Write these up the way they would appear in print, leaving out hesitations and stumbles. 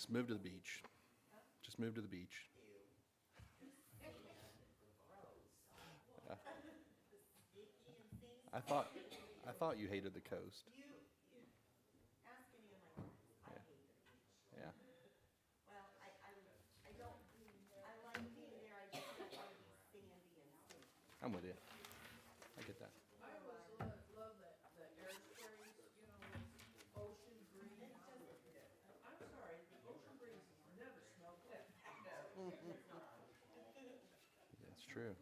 Just move to the beach. Just move to the beach. Yeah. I thought you hated the coast. Ask any of my friends. I hate the beach. Yeah. Well, I don't, I like being there, I just don't want to be sandy and sticky. I'm with you. I get that. I always love the air springs, you know, with ocean breeze. I'm sorry, the ocean breeze never smelled good. That's true.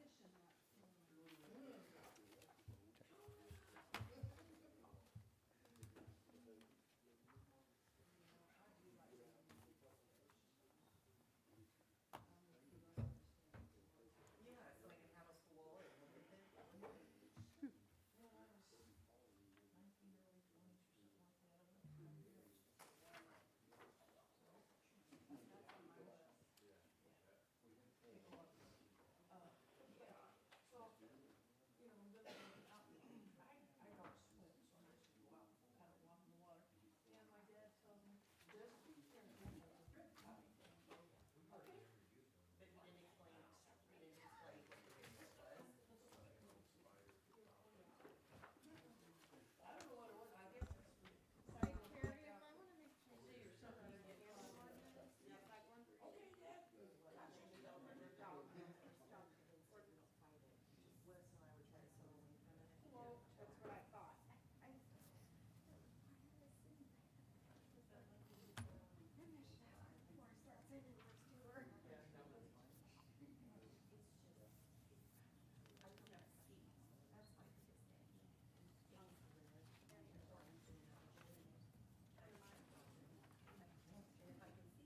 Yeah, so I can have a pool and look at the You know, but out, I don't swim, so I just go out, kind of walk in the water. And my dad tells me, just be careful of the drip tide. Okay. But you didn't explain what the business was. I don't know what it was, I guess it's. Sorry, Carrie, if I wanna make sure see or something, you get your one. Okay, Dad. Wes and I were trying to settle away from it. Well, that's what I thought. That's my biggest thing. And if I can see,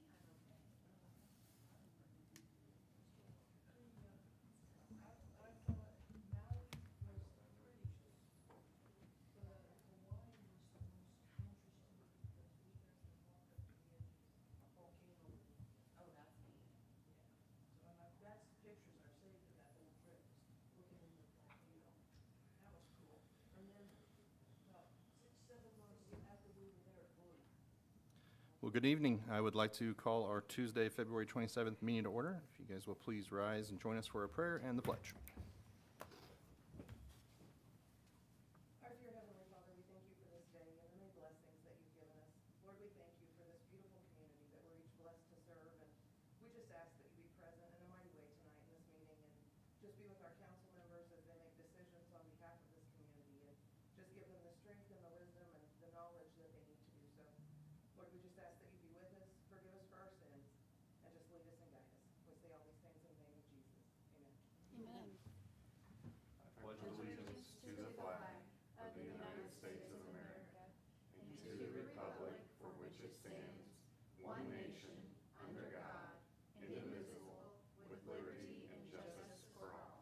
I'm okay. I thought Maui was the prettiest, but Hawaii was the most interesting because we got to walk up to the edge of a volcano. Oh, that's neat. Yeah, so that's the pictures are saved of that whole trip, is looking in the volcano. That was cool. And then about 6, 7 months after we were there, it blew. Well, good evening. I would like to call our Tuesday, February 27th meeting to order. If you guys will please rise and join us for a prayer and the pledge. Our dear Heavenly Father, we thank you for this day and the many blessings that you've given us. Lord, we thank you for this beautiful community that we're each blessed to serve, and we just ask that you be present in a mighty way tonight in this meeting, and just be with our council members as they make decisions on behalf of this community, and just give them the strength and the wisdom and the knowledge that they need to do so. Lord, we just ask that you be with us, forgive us for our sins, and just lead us and guide us. We say all these things in the name of Jesus. Amen. Amen. I pledge allegiance to the flag of the United States of America and to the republic for which it stands, one nation, under God, indivisible, with liberty and justice for all.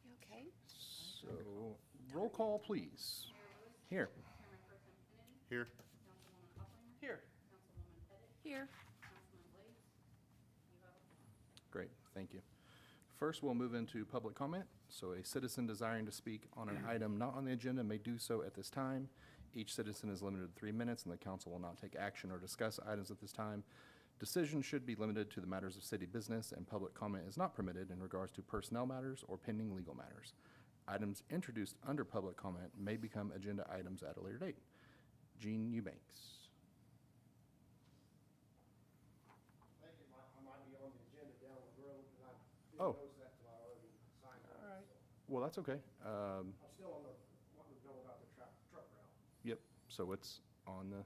You okay? So, roll call, please. Here. Chairman Pro Tem Kennedy, Here. Councilwoman Uplinger, Here. Councilwoman Pettit, Here. Councilman Blades. You have a quorum. Great, thank you. First, we'll move into public comment. So a citizen desiring to speak on an item not on the agenda may do so at this time. Each citizen is limited to 3 minutes, and the council will not take action or discuss items at this time. Decisions should be limited to the matters of city business, and public comment is not permitted in regards to personnel matters or pending legal matters. Items introduced under public comment may become agenda items at a later date. Gene Eubanks. Thank you, I might be on the agenda down the road, and I Oh. didn't notice that till I already signed All on right. it, so. Well, that's okay. I'm still on the, wanting to know about the truck route. Yep, so it's on the,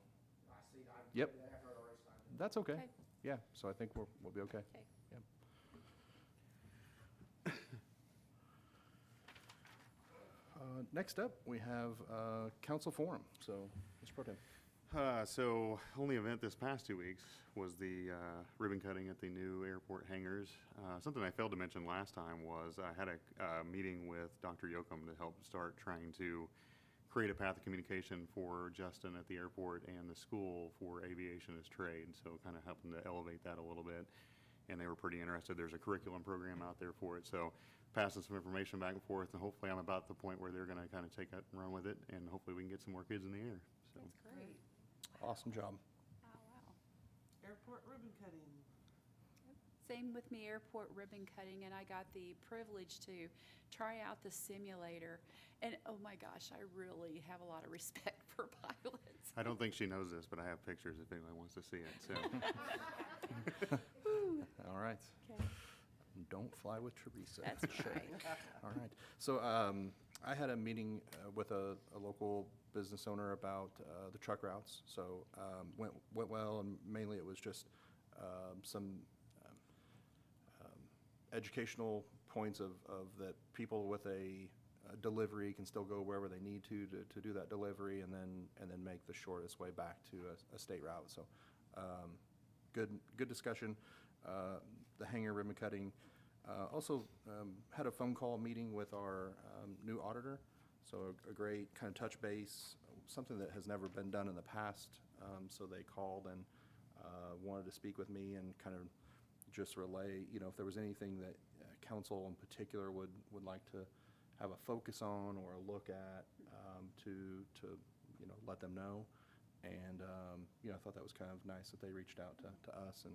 I see, I Yep. did that after I already signed it. that's okay. Okay. Yeah, so I think we'll be okay. Okay. Yep. Next up, we have council forum. So, Mr. Pro Tem. So, only event this past 2 weeks was the ribbon cutting at the new airport hangars. Something I failed to mention last time was I had a meeting with Dr. Yoakum to help start trying to create a path of communication for Justin at the airport and the school for aviation as trade, so kind of helping to elevate that a little bit. And they were pretty interested. There's a curriculum program out there for it, so passing some information back and forth, and hopefully I'm about the point where they're going to kind of take it and run with it, and hopefully we can get some more kids in the air. So That's great. Awesome job. Oh, wow. Airport ribbon cutting. Same with me, airport ribbon cutting, and I got the privilege to try out the simulator. And oh my gosh, I really have a lot of respect for pilots. I don't think she knows this, but I have pictures if anyone wants to see it. So All right. Okay, Don't fly with Teresa. that's right. All right. So I had a meeting with a local business owner about the truck routes. So went well, and mainly it was just some educational points of that people with a delivery can still go wherever they need to do that delivery, and then make the shortest way back to a state route. So good discussion. The hangar ribbon cutting. Also had a phone call meeting with our new auditor. So a great kind of touch base, something that has never been done in the past. So they called and wanted to speak with me and kind of just relay, if there was anything that council in particular would like to have a focus on or a look at, to let them know. And, I thought that was kind of nice that they reached out to us and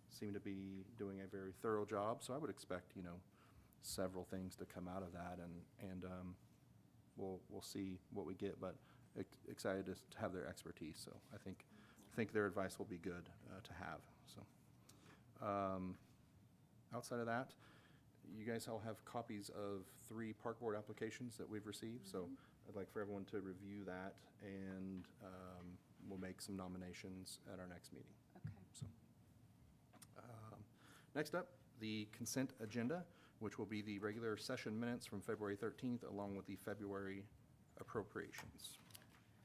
seemed to be doing a very thorough job. So I would expect, several things to come out of that, and we'll see what we get, but excited to have their expertise. So I think their advice will be good to have, so. Outside of that, you guys all have copies of 3 park board applications that we've received, so I'd like for everyone to review that, and we'll make some nominations at our next meeting. Okay. So, next up, the consent agenda, which will be the regular session minutes from February 13th, along with the February appropriations.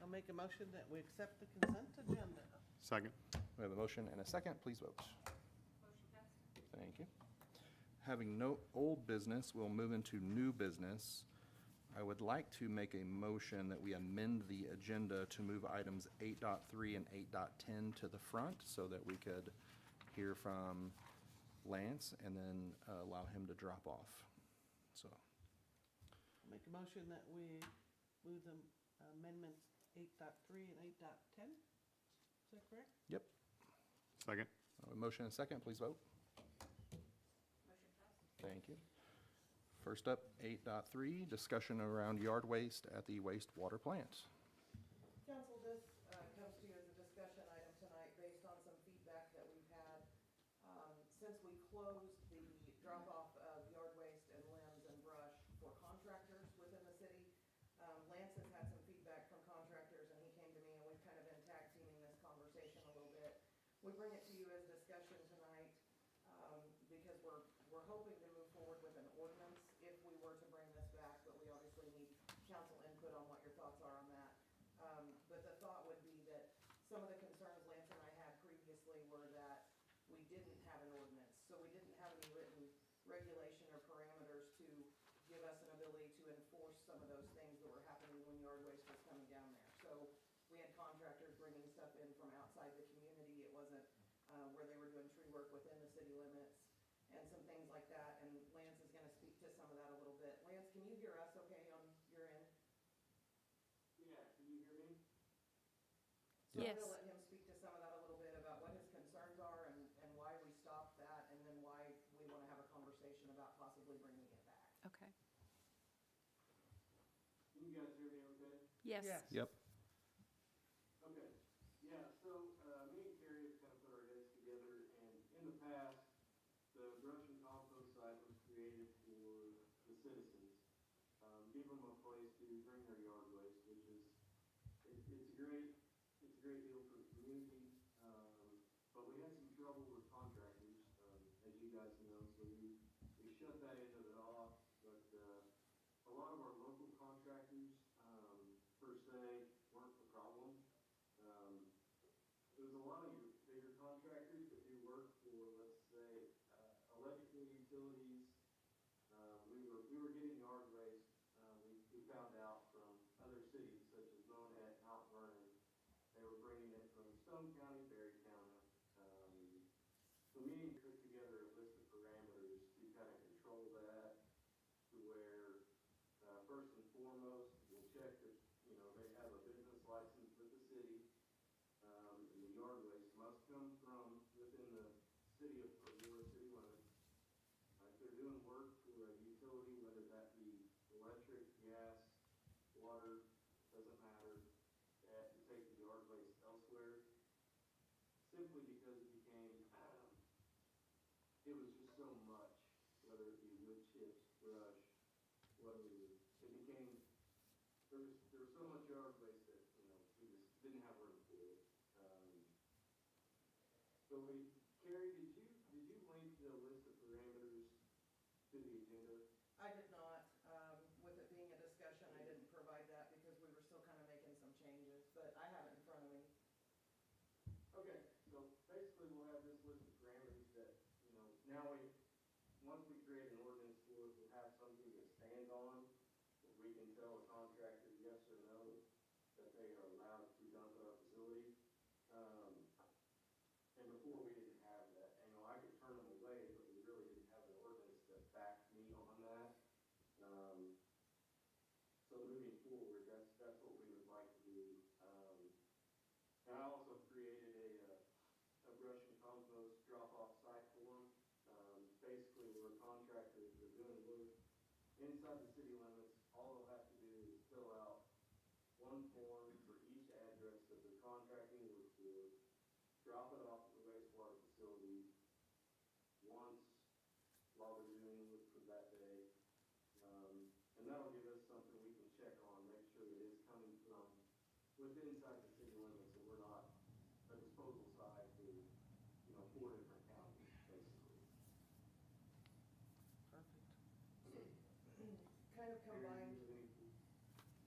I'll make a motion that we accept the consent agenda. second. We have a motion and a second. Please vote. Motion passed. Thank you. Having no old business, we'll move into new business. I would like to make a motion that we amend the agenda to move items 8.3 and 8.10 to the front so that we could hear from Lance and then allow him to drop off. So, Make a motion that we move the amendments 8.3 and 8.10. Is that correct? yep. Second. A motion and a second. Please vote. Motion passed. Thank you. First up, 8.3, discussion around yard waste at the wastewater plant. Council, this comes to you as a discussion item tonight based on some feedback that we've had. Since we closed the drop-off of yard waste and limbs and brush for contractors within the city, Lance has had some feedback from contractors, and he came to me, and we've kind of been tag teaming this conversation a little bit. We bring it to you as discussion tonight because we're hoping to move forward with an ordinance if we were to bring this back, but we obviously need council input on what your thoughts are on that. But the thought would be that some of the concerns Lance and I had previously were that we didn't have an ordinance. So we didn't have any written regulation or parameters to give us an ability to enforce some of those things that were happening when yard waste was coming down there. So we had contractors bringing stuff in from outside the community. It wasn't where they were doing tree work within the city limits and some things like that. And Lance is going to speak to some of that a little bit. Lance, can you hear us okay on your end? Yeah, can you hear me? So I'm Yes. gonna let him speak to some of that a little bit about what his concerns are and why we stopped that, and then why we wanna have a conversation about possibly bringing it back. Okay. Can you guys hear me okay? Yes. Yes. Yep. Okay, yeah, so, me and Carrie have kind of put our heads together, and in the past, the brush and compost site was created for the citizens. Give them a place to bring their yard waste, which is, it's a great deal for the community. But we had some trouble with contractors, as you guys know, so we shut that end of it off. But, a lot of our local contractors, per se, weren't the problem. There's a lot of your bigger contractors that do work for, let's say, electrical utilities. We were getting yard waste, we found out from other cities such Stone County, Berry County. So me and put together a list of parameters to kind of control that, to where, first and foremost, we'll check that, you know, they have a business license with the city. And the yard waste must come from within the city of Aurora city limits. If they're doing work for a utility, whether that be electric, gas, water, doesn't matter, they have to take the yard waste elsewhere. Simply because it became, it was just so much, whether it be wood chips, brush, whatever. It became, there was so much yard waste that, you know, we just didn't have room for it. So Carrie, did you link the list of parameters to the agenda? I did not, with it being a discussion, I didn't provide that because we were still kind of making some changes, but I have it in front of me. Okay, so basically we'll have this list of parameters that, you know, now once we create an ordinance for it, we'll have something to stand on, that we can tell a contractor yes or no, that they are allowed to dump at our facility. And before we didn't have that, you know, I could turn them away, but we really didn't have an ordinance that backed me on that. So moving forward, that's what we would like to do. And I also created a brush and compost drop-off site form. Basically, where contractors are doing work inside the city limits, all they'll have to do is fill out one form for each address that they're contracting work for, drop it off at the wastewater facility once while they're doing work for that day. And that'll give us something we can check on, make sure it is coming from within inside the city limits, and we're not a disposal site for, you know, 4 different counties, basically. Kind of combined. Carrie, do you have any-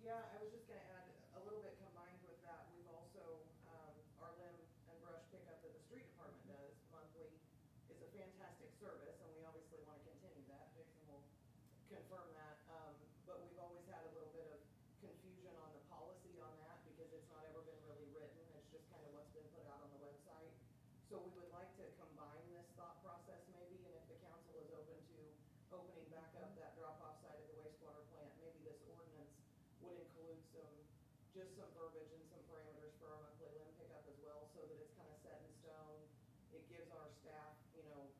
Yeah, I was just gonna add, a little bit combined with that, we've also, our limb and brush pickup that the street department does monthly is a fantastic service, and we obviously wanna continue that. Jason will confirm that, but we've always had a little bit of confusion on the policy on that, because it's not ever been really written, it's just kind of what's been put out on the website. So we would like to combine this thought process maybe, and if the council is open to opening back up that drop-off site at the wastewater plant, maybe this ordinance would include just some verbiage and some parameters for our monthly limb pickup as well, so that it's kind of set in stone. It gives our staff, you know,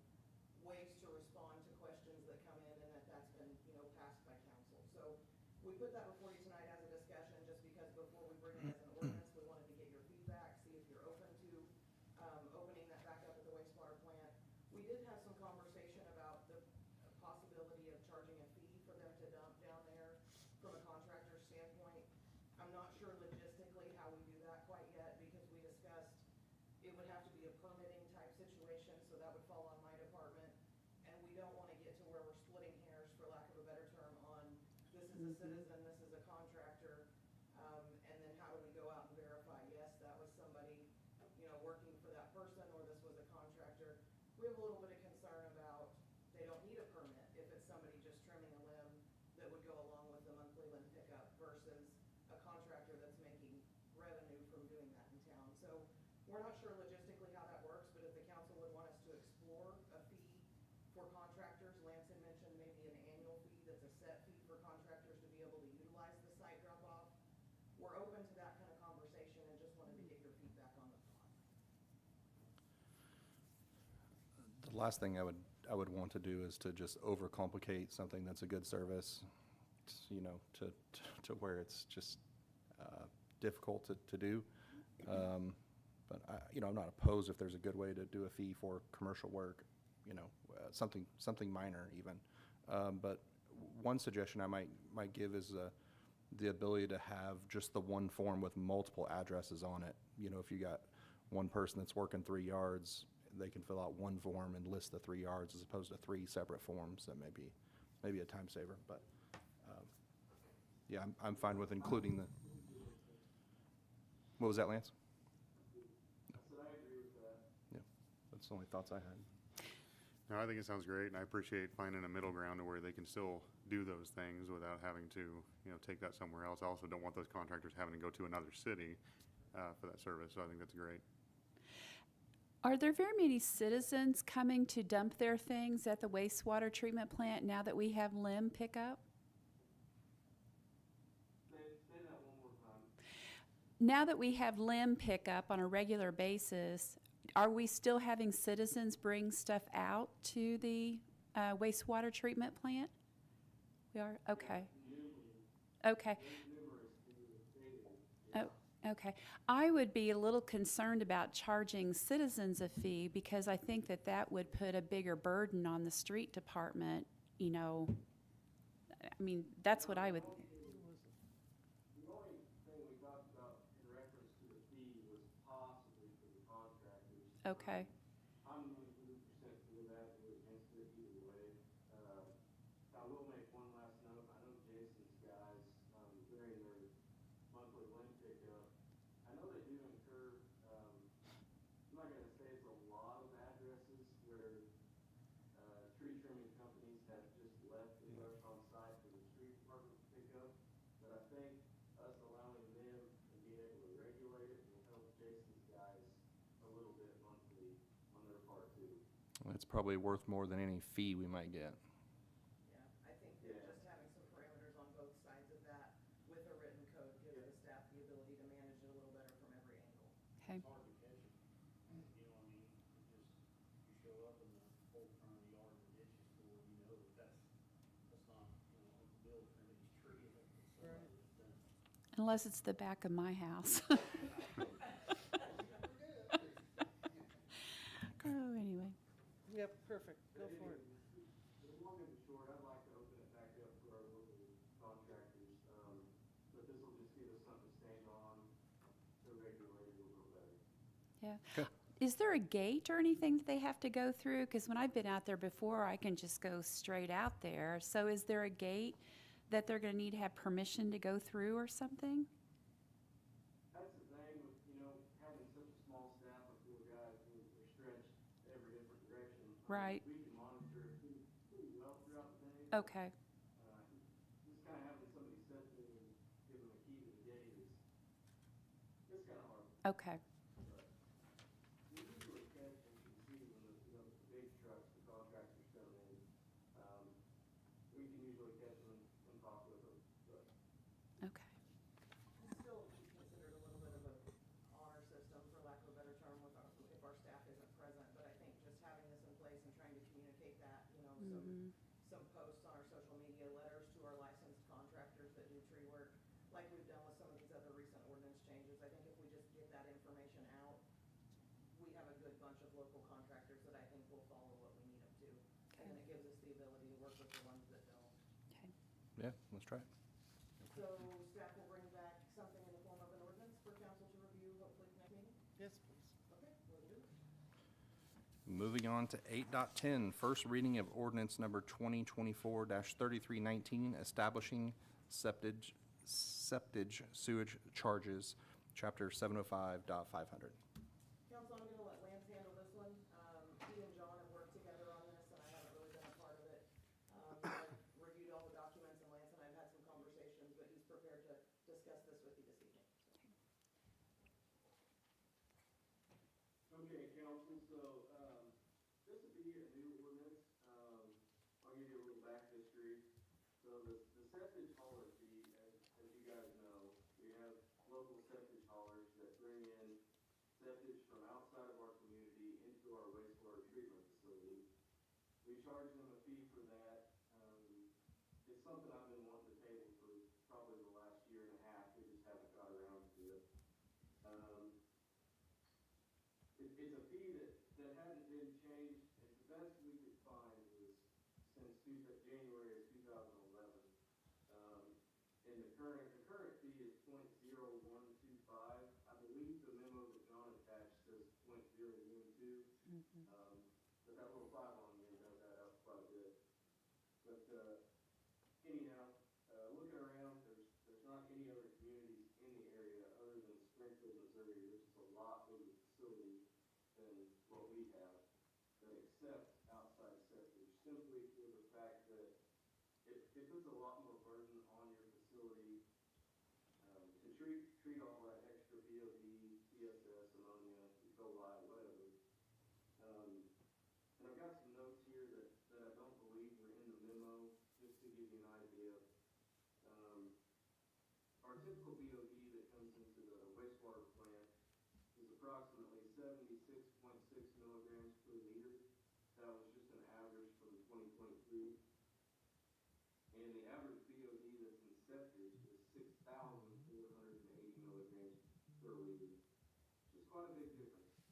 ways to respond to questions that come in, and that's been, you know, passed by council. So we put that before you tonight as a discussion, just because before we bring it as an ordinance, we wanted to get your feedback, see if you're open to opening that back up at the wastewater plant. We did have some conversation about the possibility of charging a fee for them to dump down there from a contractor's standpoint. I'm not sure logistically how we do that quite yet, because we discussed it would have to be a permitting type situation, so that would fall on my department. And we don't want to get to where we're splitting hairs, for lack of a better term, on this is a citizen, this is a contractor, and then how do we go out and verify, yes, that was somebody, you know, working for that person, or this was a contractor. We have a little bit of concern about, they don't need a permit if it's somebody just trimming a limb that would go along with the monthly limb pickup, versus a contractor that's making revenue from doing that in town. So we're not sure logistically how that works, but if the council would want us to explore a fee for contractors, Lance had mentioned maybe an annual fee that's a set fee for contractors to be able to utilize the site drop-off. We're open to that kind of conversation, and just wanted to get your feedback on the thought. The last thing I would want to do is to just overcomplicate something that's a good service, you know, to where it's just difficult to do. But you know, I'm not opposed if there's a good way to do a fee for commercial work, you know, something minor even. But one suggestion I might give is the ability to have just the one form with multiple addresses on it. You know, if you got one person that's working 3 yards, they can fill out one form and list the 3 yards as opposed to 3 separate forms. That may be a time saver, but yeah, I'm fine with including the. What was that, Lance? I said I agree with that. Yeah, that's the only thoughts I had. No, I think it sounds great, and I appreciate finding a middle ground to where they can still do those things without having to, you know, take that somewhere else. I also don't want those contractors having to go to another city for that service, so I think that's great. Are there very many citizens coming to dump their things at the wastewater treatment plant now that we have limb pickup? Say that one more time. Now that we have limb pickup on a regular basis, are we still having citizens bring stuff out to the wastewater treatment plant? We are? Okay. Okay. Numerous to the state, Oh, okay. I would be a little concerned about charging citizens a fee because I think that that would put a bigger burden on the street department, you know. I mean, that's what I would, The only thing we talked about in reference to the fee was possibly for the contractors. okay. I'm 100% for that, or against it either way. I will make one last note. I know Jason's guys, during their monthly limb pickup, I know they do incur, I'm not gonna say it's a lot of addresses where, tree trimming companies have just left the brush on site for the street department to pick up. But I think us allowing them and being able to regulate it will help Jason's guys a little bit monthly on their part too. It's probably worth more than any fee we might get. Yeah, I think that Yeah. just having some parameters on both sides of that with a written code gives the staff the ability to manage it a little better from every angle. Okay. It's hard to catch it, you know what I mean? It just, you show up in the whole front of the yard and ditch is full, you know that's not, Uncle Bill trimming his tree, it's somebody that's done it. Unless it's the back of my house. Oh, anyway. Yep, perfect, go for it. The long and the short, I'd like to open it back up for our local contractors, but this will just give us something to stand on to regulate it a little better. Yeah. Okay. Is there a gate or anything that they have to go through? Because when I've been out there before, I can just go straight out there. So is there a gate that they're going to need to have permission to go through or something? That's the thing with, having such a small staff of 4 guys, we're stretched every different direction. Right. We can monitor it pretty well throughout the day. Okay. Just kind of having somebody set there and give them a key to the gate is, it's kind of hard. Okay. But we usually catch, and you can see when the big trucks, the contractors come in, we can usually catch them and talk with them, but. Okay. It's still be considered a little bit of a honor system, for lack of a better term, with our, if our staff isn't present, but I think just having this in place and trying to communicate that, some posts on our social media, letters to our licensed contractors that do tree work, like we've done with some of these other recent ordinance changes. I think if we just get that information out, we have a good bunch of local contractors that I think will follow what we need them to. And then it gives us the ability to work with the ones that don't. Okay. Yeah, let's try it. So staff will bring back something in the form of an ordinance for council to review, hopefully at the next meeting? Yes, please. Okay, will do. Moving on to 8.10, first reading of ordinance number 2024-3319, establishing septage sewage charges, chapter 705.500. Council, I'm gonna let Lance handle this one. He and John have worked together on this, and I haven't really been a part of it. I've reviewed all the documents, and Lance and I have had some conversations, but he's prepared to discuss this with you this evening. Okay, council, so, this would be a new ordinance. I'll give you a little back history. So the septic hauler fee, as you guys know, we have local septic haulers that bring in septic from outside of our community into our wastewater treatment facility. We charge them a fee for that. It's something I've been wanting to table for probably the last year and a half. We just haven't got around to it. It's a fee that hadn't been changed. It's the best we could find was since January of 2011. And the current fee is 0.0125. I believe the memo that John attached says 0.012. But that little 5 on the end does add up quite a bit. But anyhow, looking around, there's not any other communities in the area other than Springfield, Missouri, which is a lot bigger facility than what we have, that accept outside septic, simply for the fact that it puts a lot more burden on your facility to treat all that extra VOD, TSS, ammonia, E. coli, whatever. typical BOD that comes into the wastewater plant is approximately 76.6 milligrams per liter. That was just an average from 2023. And the average BOD that's in septic is 6,480 milligrams per liter, which is quite a big difference.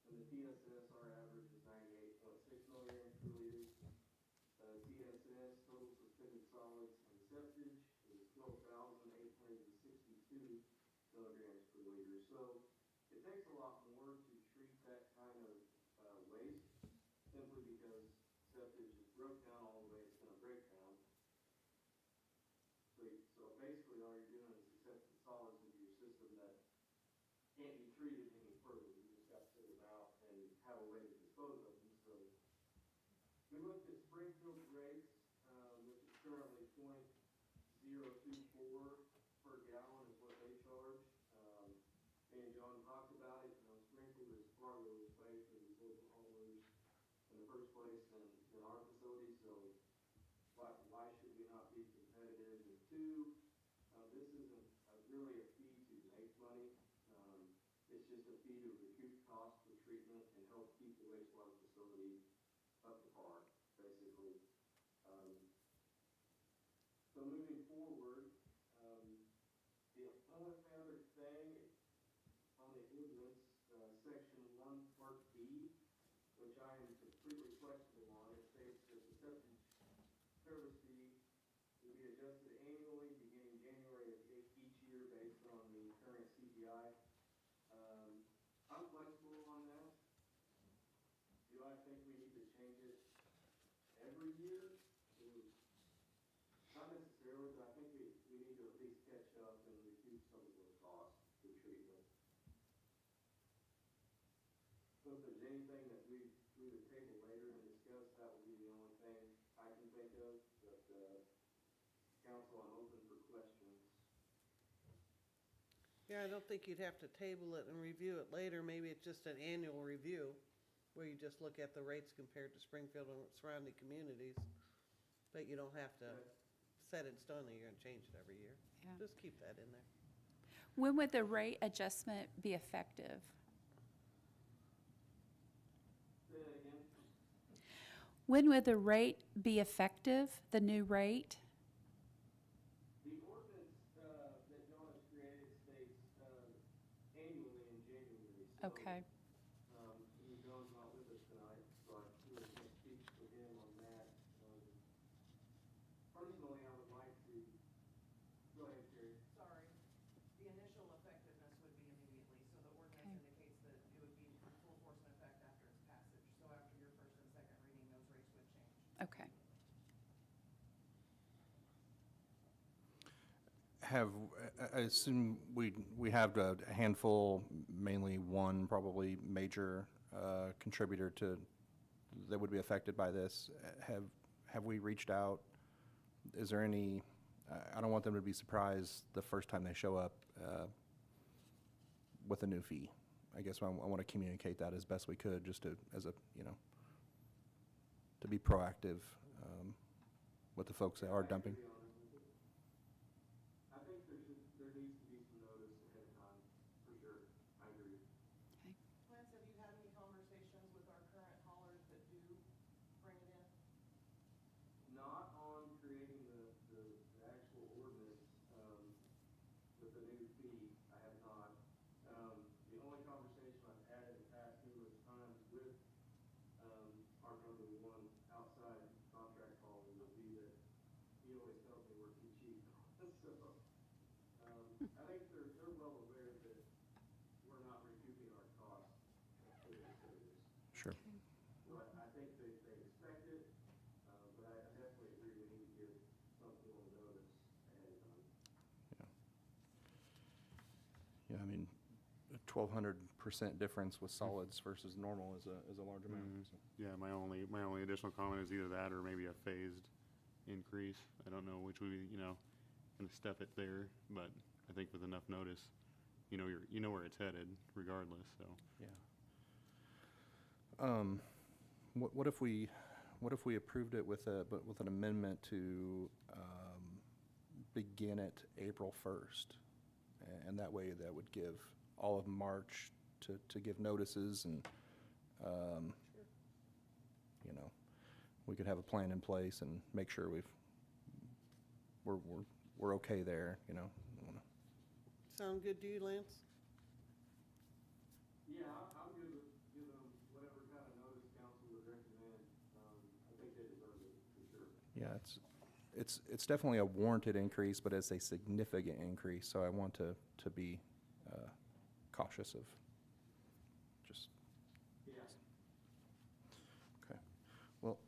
And the TSS, our average is 98.6 milligrams per liter. TSS, total suspended solids in septic, is 12,862 milligrams per liter. So it takes a lot more to treat that kind of waste, simply because septic is broke down all the way it's going to break down. So basically all you're doing is accepting solids into your system that can't be treated any further. You just got to sit them out and have a way to dispose of them. So we looked at Springfield's rates, which is currently .024 per gallon is what they charge. Me and John talked about it. Springfield is far the lowest way for these local homeowners in the first place than our facility. So why should we not be competitive? And two, this isn't really a fee to make money. It's just a fee to recoup costs for treatment and help keep the wastewater facility up to par, basically. So moving forward, the only other thing on the ordinance, section 1, part B, which I am completely flexible on, it states that the septic service fee will be adjusted annually beginning January of each year based on the current CPI. I'm flexible on that. Do I think we need to change it every year? Not necessarily, but I think we need to at least catch up and recoup some of those costs for treatment. So if there's anything that we would table later and discuss, that would be the only thing I can think of. But council, I'm open for questions. Yeah, I don't think you'd have to table it and review it later. Maybe it's just an annual review where you just look at the rates compared to Springfield and surrounding communities. But you don't have to set in stone that you're gonna change it every year. Yeah. Just keep that in there. When would the rate adjustment be effective? Say that again? When would the rate be effective, the new rate? The ordinance that John has created states annually in January. So, Okay, John's not with us tonight, so I really can't speak for him on that. Personally, I would like to, go ahead, Terry. Sorry. The initial effectiveness would be immediately, so the ordinance Okay. indicates that it would be in full force and effect after its passage. So after your first and second reading, those rates would change. okay. I assume we have a handful, mainly one probably major contributor that would be affected by this. Have we reached out? Is there any, I don't want them to be surprised the first time they show up with a new fee. I guess I want to communicate that as best we could, just to be proactive with the folks that are dumping. To be honest with you, I think there needs to be some notice ahead of time, for sure. I agree. Lance, have you had any conversations with our current haulers that do bring it in? Not on creating the actual ordinance with the new fee, I have not. The only conversation I've had in the past numerous times with our number one outside contract hauler would be that he always tells me we're too cheap. So I think they're well aware that we're not recouping our costs for the service. Sure. So I think they expect it, but I definitely agree we need to give some form of notice ahead of time. Yeah, I mean, a 1,200% difference with solids versus normal is a large amount. So. Yeah, my only additional comment is either that or maybe a phased increase. I don't know which would be, gonna step it there, but I think with enough notice, you know where it's headed regardless, so. Yeah. What if we approved it with an amendment to begin it April 1st. And that way, that would give all of March to give notices and, you know, we could have a plan in place and make sure we're okay there, you know. Sound good to you, Lance? Yeah, I'm good with giving them whatever kind of notice council would recommend. I think they deserve it, for sure. Yeah, it's definitely a warranted increase, but it's a significant increase, so I want to be cautious of just, Yeah. okay. Well,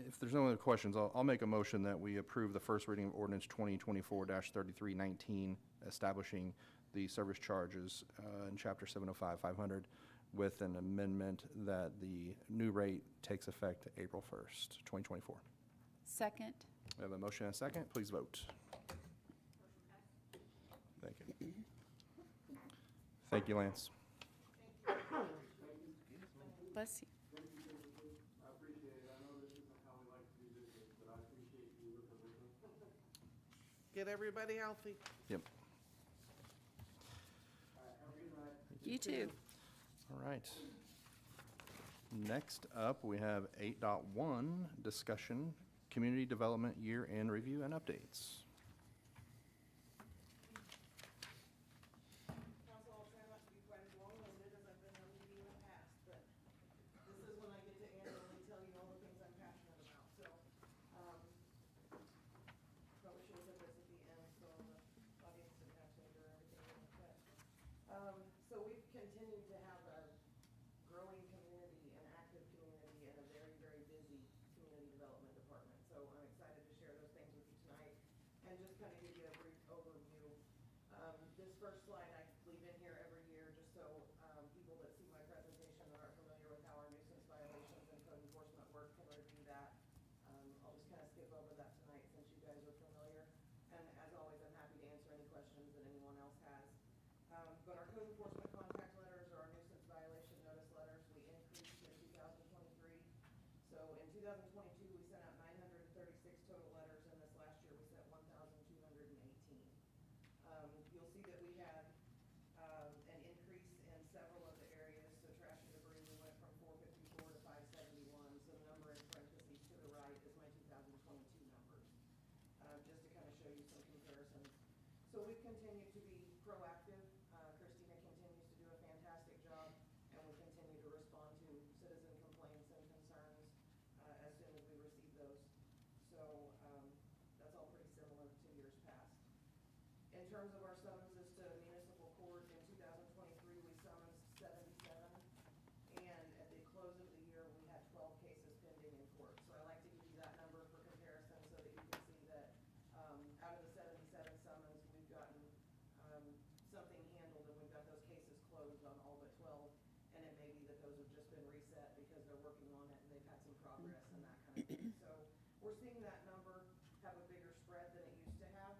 if there's no other questions, I'll make a motion that we approve the first reading of ordinance 2024-3319, establishing the service charges in Chapter 705, 500, with an amendment that the new rate takes effect April 1st, 2024. Second. We have a motion and a second. Please vote. Thank you. Thank you, Lance. Bless you. I appreciate it. I know this isn't how we like to do business, but I appreciate you working with me. Get everybody healthy. Yep. All right, have a good night. You too. All right. Next up, we have 8.1, discussion, community development year-end review and updates. Council, I'll try not to be quite as long-winded as I've been able to be in the past, but this is when I get to annually tell you all the things I'm passionate about, so, probably should have said this at the end, so the audience didn't have to endure everything in the cut. So we've continued to have a growing community, an active community, and a very, very busy community development department, so I'm excited to share those things with you tonight, and just kind of give you a brief overview. This first slide I leave in here every year just so people that see my presentation and aren't familiar with how our nuisance violations and code enforcement work can review that. I'll just kind of skip over that tonight since you guys are familiar. And as always, I'm happy to answer any questions that anyone else has. But our code enforcement contact letters or our nuisance violation notice letters, we increased in 2023. So in 2022, we sent out 936 total letters, and this last year we sent 1,218. You'll see that we had an increase in several of the areas. So trash and debris, we went from 454 to 571. So the number in parentheses to the right is my 2022 numbers, just to kind of show you some comparisons. So we've continued to be proactive. Christina continues to do a fantastic job, and we continue to respond to citizen complaints and concerns as soon as we receive those. So that's all pretty similar to years past. In terms of our summonses to municipal court, in 2023, we summoned 77, and at the close of the year, we had 12 cases pending in court. So I like to give you that number for comparison so that you can see that out of the 77 summons, we've gotten something handled, and we've got those cases closed on all but 12. And it may be that those have just been reset because they're working on it and they've had some progress and that kind of thing. So we're seeing that number have a bigger spread than it used to have.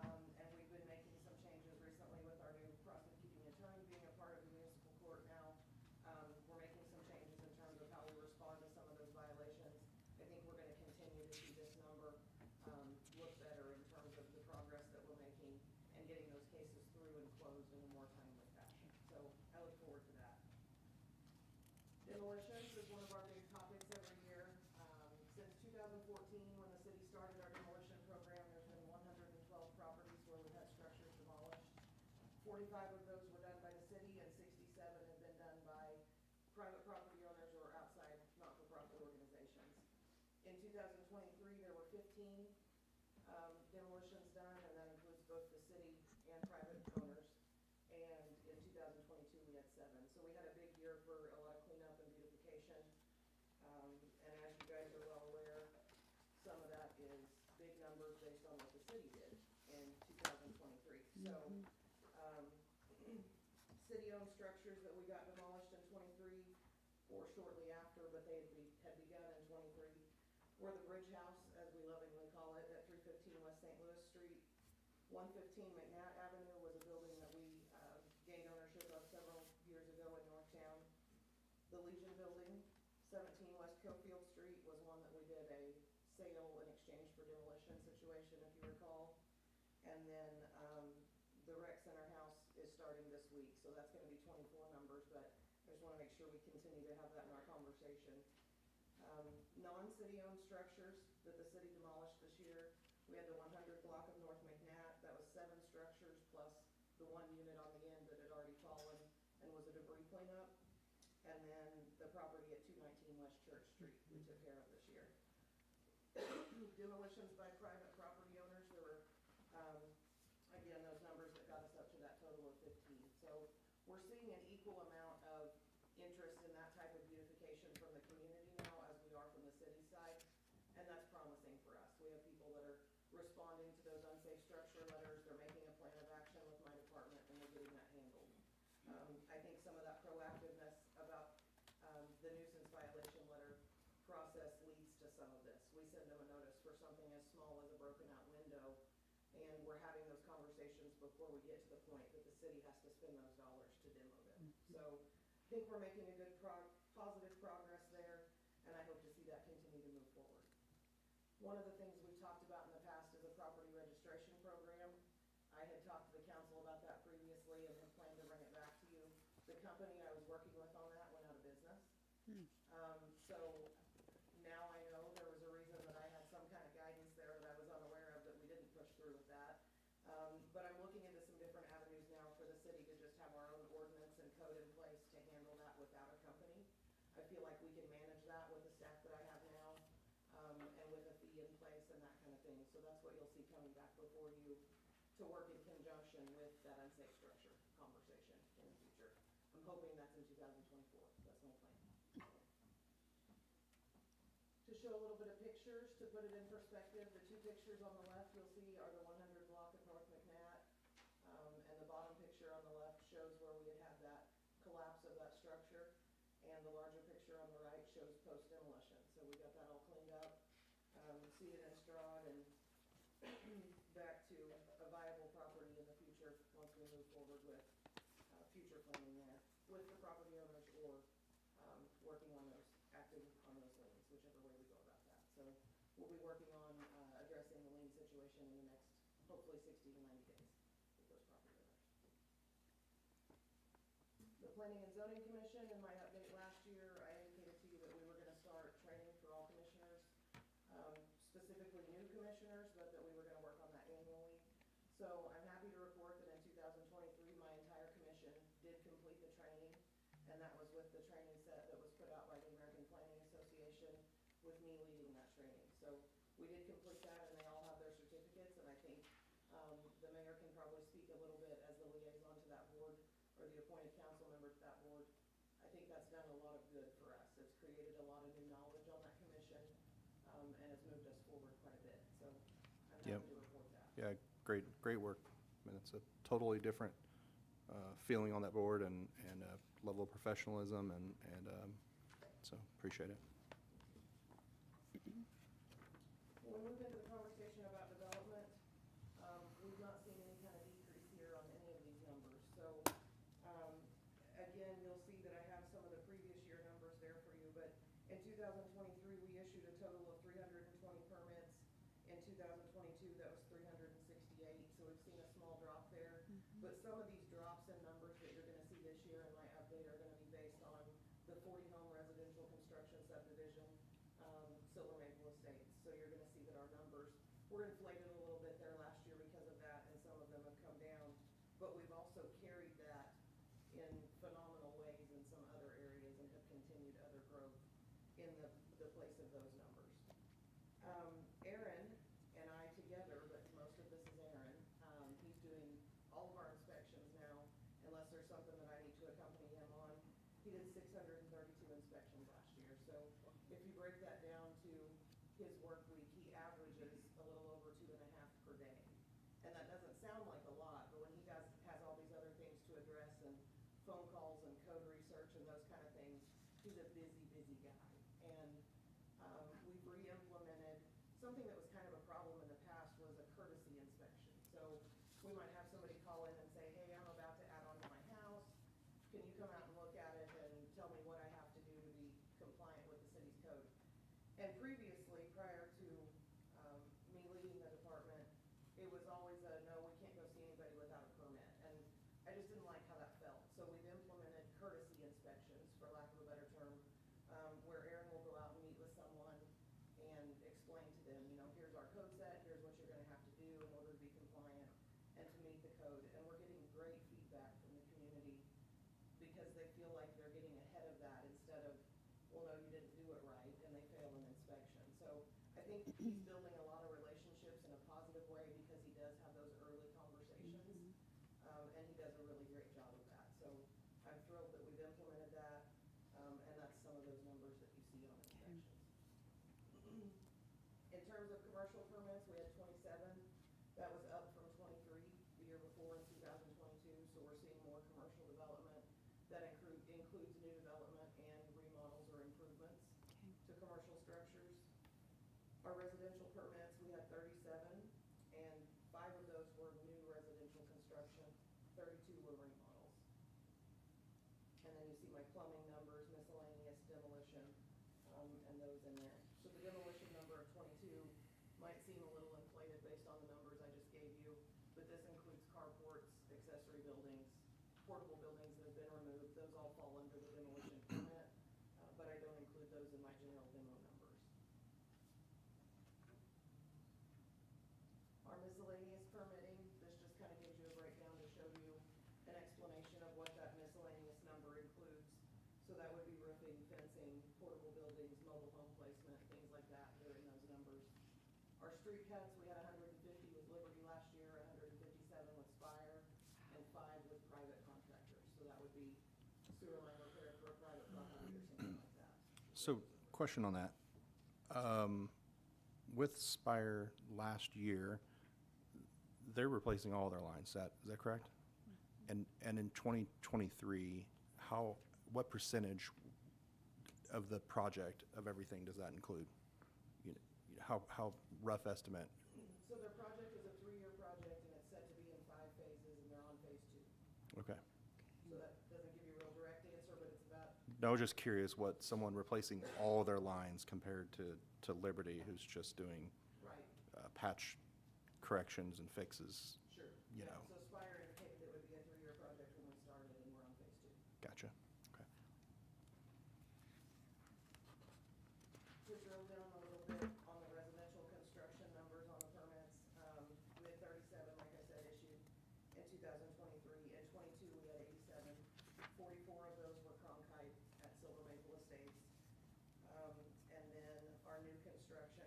And we've been making some changes recently with our new prosecuting attorney being a part of the municipal court now. We're making some changes in terms of how we respond to some of those violations. I think we're gonna continue to see this number look better in terms of the progress that we're making and getting those cases through and closed in a more timely fashion. So I look forward to that. Demolitions is one of our big topics every year. Since 2014, when the city started our demolition program, there's been 112 properties where we've had structures demolished. 45 of those were done by the city, and 67 have been done by private property owners or outside not-for-profit organizations. In 2023, there were 15 demolitions done, and that includes both the city and private owners. And in 2022, we had 7. So we had a big year for a lot of cleanup and beautification. And as you guys are well aware, some of that is big numbers based on what the city did in 2023. So city-owned structures that we got demolished in 23 or shortly after, but they had begun in 23, were the Bridge House, as we lovingly call it, at 315 West St. Louis Street. 115 McNatt Avenue was a building that we gained ownership of several years ago in Northtown. The Legion Building, 17 West Cofield Street, was one that we did a sale in exchange for demolition situation, if you recall. sure we continue to have that in our conversation. Non-city owned structures that the city demolished this year, we had the 100 block of North McNatt, that was 7 structures plus the 1 unit on the end that had already fallen and was a debris cleanup. And then the property at 219 West Church Street, we took care of this year. Demolitions by private property owners, there were, again, those numbers that got us up to that total of 15. So we're seeing an equal amount of interest in that type of beautification from the community now as we are from the city side, and that's promising for us. We have people that are responding to those unsafe structure letters, they're making a plan of action with my department, and we're getting that handled. I think some of that proactiveness about the nuisance violation letter process leads to some of this. We send them a notice for something as small as a broken out window, and we're having those conversations before we get to the point that the city has to spend those dollars to demo them. So I think we're making a good positive progress there, and I hope to see that continue to move forward. One of the things we've talked about in the past is a property registration program. I had talked to the council about that previously and had planned to bring it back to you. The company I was working with on that went out of business. So now I know there was a reason that I had some kind of guidance there that I was unaware of that we didn't push through with that. But I'm looking into some different avenues now for the city to just have our own ordinance and code in place to handle that without a company. I feel like we can manage that with the staff that I have now, and with a fee in place and that kind of thing. So that's what you'll see coming back before you to work in conjunction with that unsafe structure conversation in the future. I'm hoping that's in 2024. That's my plan. To show a little bit of pictures, to put it in perspective, the 2 pictures on the left you'll see are the 100 block of North McNatt. And the bottom picture on the left shows where we had had that collapse of that structure. And the larger picture on the right shows post-demolition. So we got that all cleaned up, seeded and strawed, and back to a viable property in the future once we move forward with future planning there with the property owners or working on those, acting on those liens, whichever way we go about that. So we'll be working on addressing the lien situation in the next, hopefully 60 to 90 days with those property owners. The Planning and Zoning Commission, in my update last year, I indicated to you that we were going to start training for all commissioners, specifically new commissioners, but that we were going to work on that annually. So I'm happy to report that in 2023, my entire commission did complete the training, and that was with the training set that was put out by the American Planning Association with me leading that training. So we did complete that, and they all have their certificates, and I think the mayor can probably speak a little bit as the liaison to that board or the appointed council member to that board. I think that's done a lot of good for us. It's created a lot of new knowledge on that commission, and it's moved us forward quite a bit. So I'm happy to report that. Yeah, great work. I mean, it's a totally different feeling on that board and level of professionalism, and so appreciate it. When we move into the conversation about development, we've not seen any kind of decrease here on any of these numbers. So, again, you'll see that I have some of the previous year numbers there for you, but in 2023, we issued a total of 320 permits. In 2022, that was 368, so we've seen a small drop there. But some of these drops in numbers that you're gonna see this year in my update are gonna be based on the 40-home residential construction subdivision, Silver Maple Estates. So you're gonna see that our numbers were inflated a little bit there last year because of that, and some of them have come down. But we've also carried that in phenomenal ways in some other areas and have continued other growth in the place of those numbers. Aaron and I together, but most of this is Aaron, he's doing all of our inspections now, unless there's something that I need to accompany him on. He did 632 inspections last year, so if you break that down to his work week, he averages a little over 2.5 per day. And that doesn't sound like a lot, but when he has all these other things to address and phone calls and code research and those kind of things, he's a busy guy. And we've re-implemented something that was kind of a problem in the past, was a courtesy inspection. So we might have somebody call in and say, hey, I'm about to add on to my house. Can you come out and look at it and tell me what I have to do to be compliant with the city's code? And previously, prior to me leading the department, it was always a, no, we can't go see anybody without a permit. And I just didn't like how that felt. So we've implemented courtesy inspections, for lack of a because they feel like they're getting ahead of that instead of, well, no, you didn't do it right, and they fail an inspection. So I think he's building a lot of relationships in a positive way because he does have those early conversations. And he does a really great job of that. So I'm thrilled that we've implemented that, and that's some of those numbers that you see on inspections. In terms of commercial permits, we had 27. That was up from 23 the year before in 2022. So we're seeing more commercial development that includes new development and remodels or improvements to commercial structures. Our residential permits, we had 37, and 5 of those were new residential construction, 32 were remodels. And then you see my plumbing numbers, miscellaneous, demolition, and those in there. So the demolition number of 22 might seem a little inflated based on the numbers I just gave you, but this includes carports, accessory buildings, portable buildings that have been removed. Those all fall under the demolition permit, but I don't include those in my general demo numbers. Our miscellaneous permitting, this just kind of gives you a breakdown to show you an explanation of what that miscellaneous number includes. So that would be roofing, fencing, portable buildings, mobile home placement, things like that. They're in those numbers. Our street cuts, we had 150 with Liberty last year, 157 with Spire, and 5 with private contractors. So that would be sewer line repair for a private property or something like that. So, question on that. With Spire last year, they're replacing all their lines. Is that correct? And in 2023, what percentage of the project of everything does that include? How rough estimate? So their project is a 3-year project, and it's set to be in 5 phases, and they're on phase 2. Okay. So that doesn't give you a real direct answer, but it's about, No, I was just curious what someone replacing all their lines compared to Liberty, who's just doing right, patch corrections and fixes. sure. You Yeah, know. So Spire indicated it would be a 3-year project when we started, and we're on phase 2. Gotcha. Okay. To drill down a little bit on the residential construction numbers on the permits, we had 37, like I said, issued in 2023. In 22, we had 87. 44 of those were Cronkite at Silver Maple Estates. And then our new construction,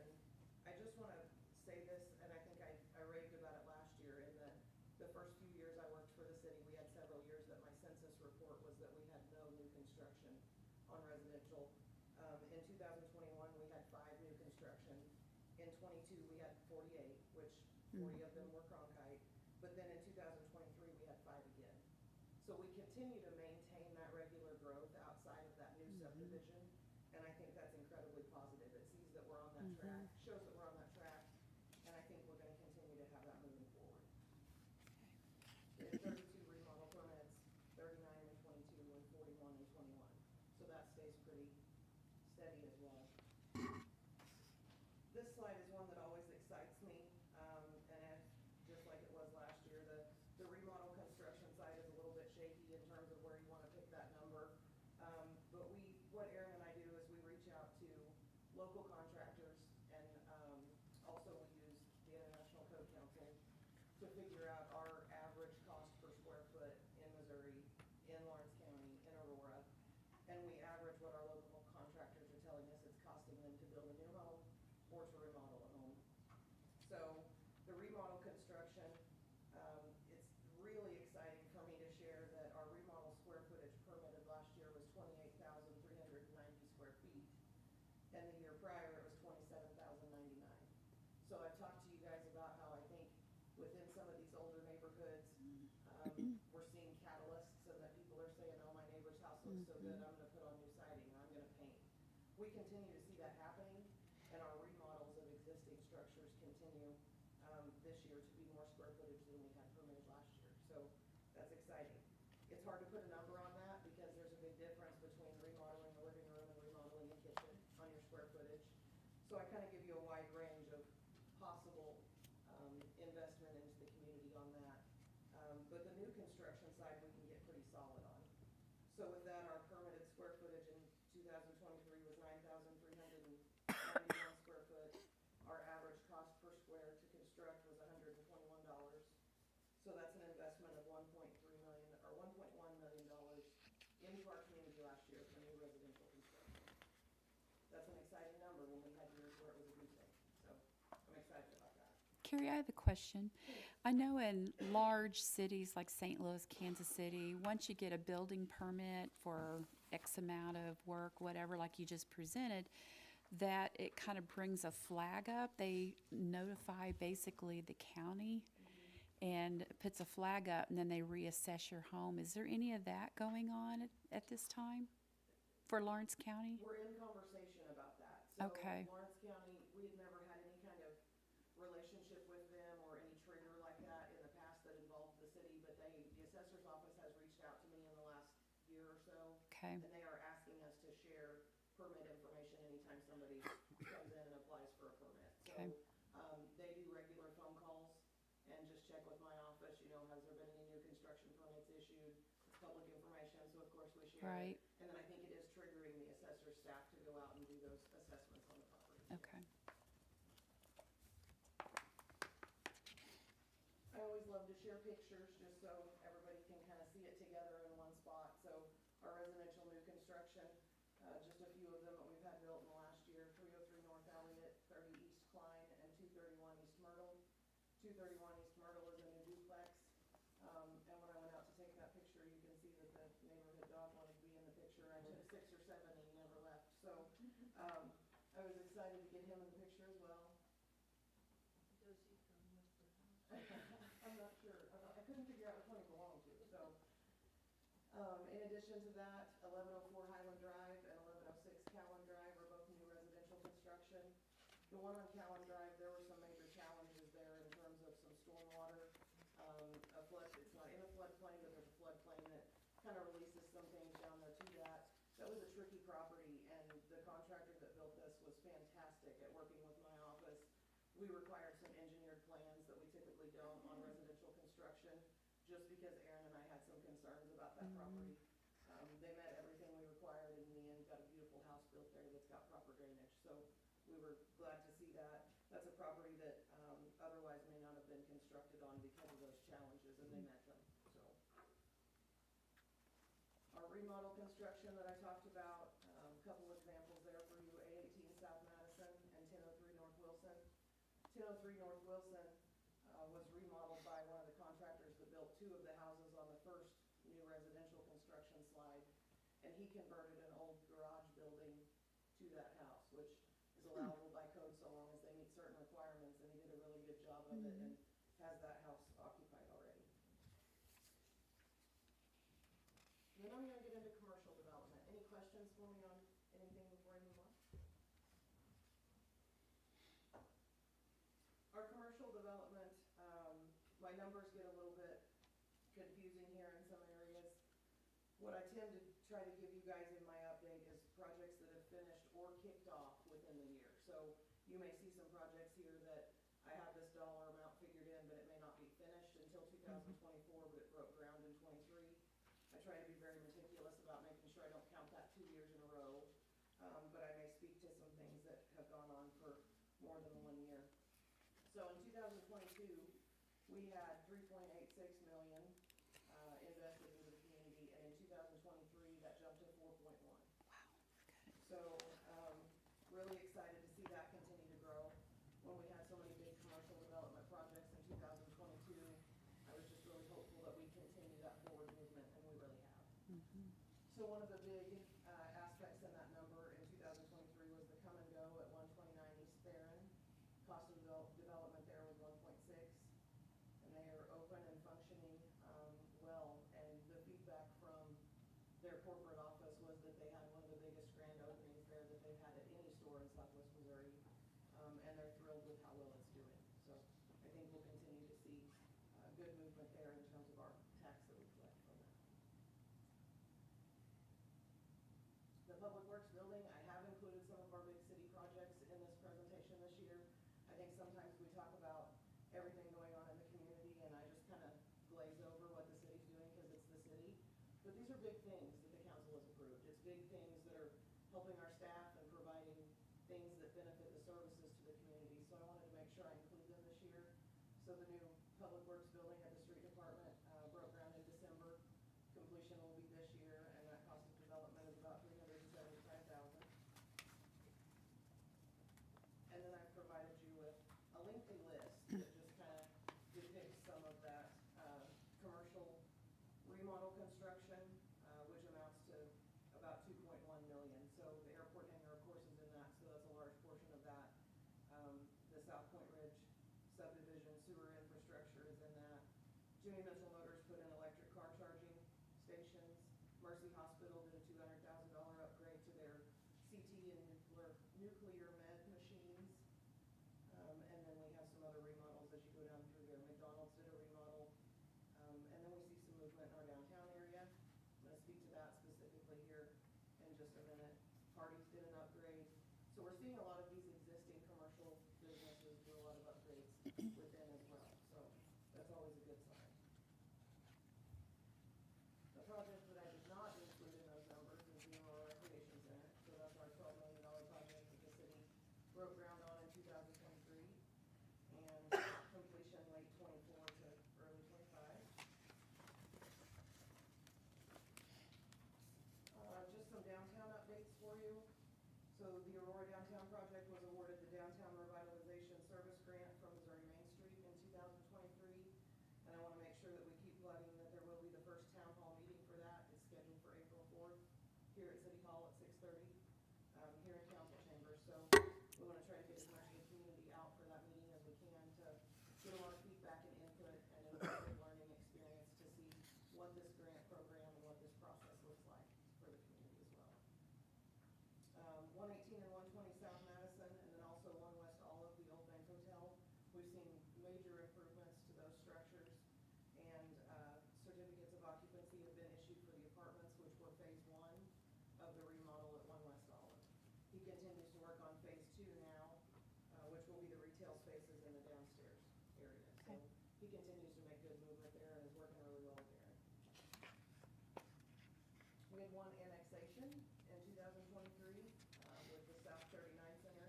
I just want to say this, and I think I raved about it last year, in that the first few years I worked for the city, we had several years that my census report was that we had no new construction on residential. In 2021, we had 5 new construction. In 22, we had 48, which 40 of them were Cronkite. But then in 2023, we had 5 again. So we continue to maintain that regular growth outside of that new subdivision. And I think that's incredibly positive. It sees that we're on that track, shows that we're on that track, and I think we're going to continue to have that moving forward. We had 32 remodel permits, 39 in 22, and 41 in 21. So that stays pretty steady as well. This slide is one that always excites me, just like it was last year, the remodel construction side is a little bit shaky in terms of where you want to pick that number. But what Aaron and I do is we reach out to local contractors, and also we use the International Code Council to figure out our average cost per square foot in Missouri, in Lawrence County, in Aurora. And we average what our local contractors are telling us it's costing them to build a new home or to remodel a home. So the remodel construction, it's really exciting for me to share that our remodel square footage permitted last year was 28,390 square feet. And the year prior, it was 27,099. So I've talked to you guys about how I think within some of these older neighborhoods, we're seeing catalysts, and that people are saying, oh, my neighbor's house looks so good, I'm going to put on new siding, or I'm going to paint. We continue to see that happening, and our remodels of existing structures continue this year to be more square footage than we had permitted last year. So that's exciting. It's hard to put a number on that because there's a big difference between remodeling a living room and remodeling a kitchen on your square footage. So I kind of give you a wide range of possible investment into the community on that. But the new construction side we can get pretty solid on. So with that, our permitted square footage in 2023 was 9,391 square foot. Our average cost per square to construct was $121. So that's an investment of $1.1 million into our community last year for new residential construction. That's an exciting number when we had years where it was a decrease, so I'm excited about that. Carrie, I have a question. I know in large cities like St. Louis, Kansas City, once you get a building permit for X amount of work, whatever, like you just presented, that it kind of brings a flag up. They notify basically the county and puts a flag up, and then they reassess your home. Is there any of that going on at this time for Lawrence County? We're in conversation about that. So Okay. Lawrence County, we had never had any kind of relationship with them or any trigger like that in the past that involved the city, but the assessor's office has reached out to me in the last year or so. Okay. And they are asking us to share permit information anytime somebody comes in and applies for a permit. Okay. So, they do regular phone calls and just check with my office, you know, has there been any new construction permits issued? It's public information, so of course we share it. Right. And then I think it is triggering the assessor's staff to go out and do those assessments on the property. Okay. I always love to share pictures, just so everybody can kind of see it together in one spot. So our residential new construction, just a few of them that we've had built in the last year, 303 North Elliott, 30 East Klein, and 231 East Myrtle. 231 East Myrtle is a new duplex. And when I went out to take that picture, you can see that the neighborhood dog wanted to be in the picture. I took 6 or 7 and he never left. So I was excited to get him in the picture as well. Does he come with the house? I'm not sure. I couldn't figure out which one he belonged to, so. In addition to that, 1104 Highland Drive and 1106 Cowan Drive are both new residential construction. The one on Cowan Drive, there were some major challenges there in terms of some stormwater. A flood, it's not in a floodplain, but there's a floodplain that kind of releases some things down there to that. That was a tricky property, and the contractor that built this was fantastic at working with my office. We required some engineered plans that we typically don't on residential construction, just because Aaron and I had some concerns about that property. They met everything we required, and in the end, got a beautiful house built there that's got proper drainage. So we were glad to see that. That's a property that otherwise may not have been constructed on because of those challenges, and they met them, so. Our remodel construction that I talked about, a couple examples there for you, 818 South Madison and 1003 North Wilson. 1003 North Wilson was remodeled by one of the contractors that built 2 of the houses on the first new residential construction slide, and he converted an old garage building to that house, which is allowable by code so long as they meet certain requirements, and he did a really good job of it and has that house occupied already. Then I'm gonna get into commercial development. Any questions for me on anything before I move on? Our commercial development, my numbers get a little bit confusing here in some areas. What I tend to try to give you guys in my update is projects that have finished or kicked off within the year. So you may see some projects here that I have this dollar amount figured in, but it may not be finished until 2024, but it broke ground in '23. I try to be very meticulous about making sure I don't count that 2 years in a row, but I may speak to some things that have gone on for more than 1 year. So in 2022, we had 3.86 million invested into the community, and in 2023, that jumped to 4.1. Wow. Good. So, really excited to see that continue to grow. When we had so many big commercial development projects in 2022, I was just really hopeful that we continue that forward movement, and we really have. So one of the big aspects in that number in 2023 was the come and go at 129 East Theron. Cost of development there was 1.6, and they are open and functioning well. And the feedback from their corporate office was that they had one of the biggest grand openings there that they've had at any store in Southwest Missouri, and they're thrilled with how well it's doing. So I think we'll continue to see good movement there in terms of our tax that we collect from that. The Public Works building, I have included some of our big city projects in this presentation this year. I think sometimes we talk about everything going on in the community, and I just kind of glaze over what the city's doing because it's the city. But these are big things that the council has approved. It's big things that are helping our staff and providing things that benefit the services to the community. So I wanted to make sure I include them this year. So the new Public Works building at the street department broke ground in December. Completion will be this year, and that cost Jimmy Mitchell Motors put in electric car charging stations. Mercy Hospital did a $200,000 upgrade to their CT and nuclear med machines. And then we have some other remodels as you go down through there. McDonald's did a remodel. And then we see some movement in our downtown area. I'm gonna speak to that specifically here in just a minute. Hardee's did an upgrade. So we're seeing a lot of these existing commercial businesses do a lot of upgrades within as well. So that's always a good sign. The project that I did not include in those numbers is the Aurora Recreation Center. So that's our $12 million project that the city broke ground on in 2023 and completion late '24 to early '25. Just some downtown updates for you. So the Aurora Downtown Project was awarded the Downtown Revitalization Service Grant from Missouri Main Street in 2023. And I want to make sure that we keep plugging that there will be the first town hall meeting for that. It's scheduled for April 4th here at City Hall at 6:30, here in council chambers. So we want to try to get as much of the community out for that meeting as we can to get a lot of feedback and input and an important learning experience to see what this grant program and what this process looks like for the community as well. 118 and 120 South Madison, and then also 1 West Olive, the old bank hotel. We've seen major improvements to those structures, and certificates of occupancy have been issued for the apartments, which were phase 1 of the remodel at 1 West Olive. He continues to work on phase 2 now, which will be the retail spaces in the downstairs area. So he continues to make good movement there and is working really well with Aaron. We had 1 annexation in 2023 with the South 39 Center,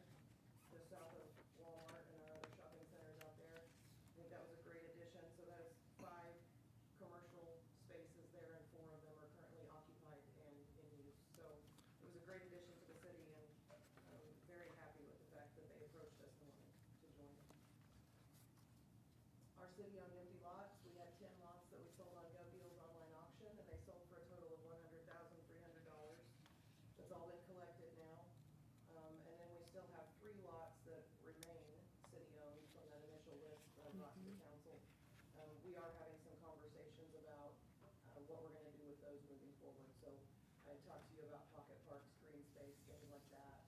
just south of Walmart and our other shopping centers out there. I think that was a great addition. So that is 5 commercial spaces there, and 4 of them are currently occupied and in use. So it was a great addition to the city, and I'm very happy with the fact that they approached us and wanted to join. Our city-owned empty lots, we had 10 lots that we sold on GovDeals online auction, and they sold for a total of $100,300. That's all been collected now. And then we still have 3 lots that remain city-owned from that initial list that I brought to the council. We are having some conversations about what we're gonna do with those moving forward. So I talked to you about pocket parks, green space, things like that.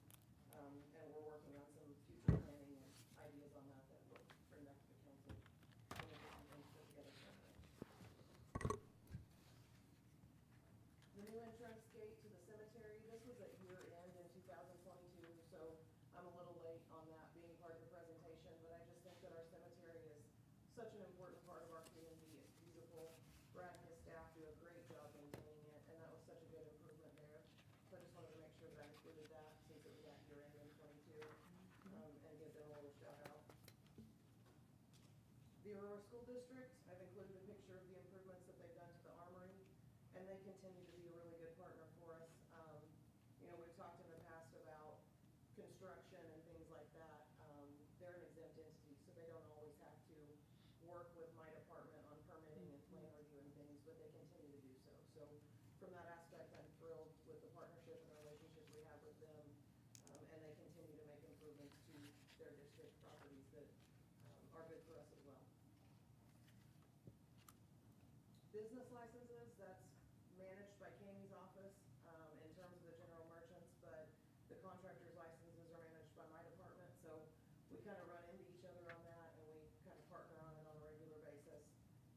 And we're working on some future planning and ideas on that that we'll bring back to the council. When we get some things put together for that. The new entrance gate to the cemetery, this was at year end in 2022, so I'm a little late on that being part of the presentation, but I just think that our cemetery is such an important part of our community. It's beautiful. Brad and his staff do a great job maintaining it, and that was such a good improvement there. So I just wanted to make sure that I included that since it was at year end in '22, and give them a little shout out. The Aurora School District, I've included a picture of the improvements that they've done to the armory, and they continue to be a really good partner for us. You know, we've talked in the past about construction and things like that. They're an exempt entity, so they don't always have to work with my department on permitting and plan review and things, but they continue to do so. So from that aspect, I'm thrilled with the partnership and the relationship we have with them, and they continue to make improvements to their district properties that are good for us as well. Business licenses, that's managed by Kami's office in terms of the general merchants, but the contractor's licenses are managed by my department. So we kind of run into each other on that, and we kind of partner on it on a regular basis.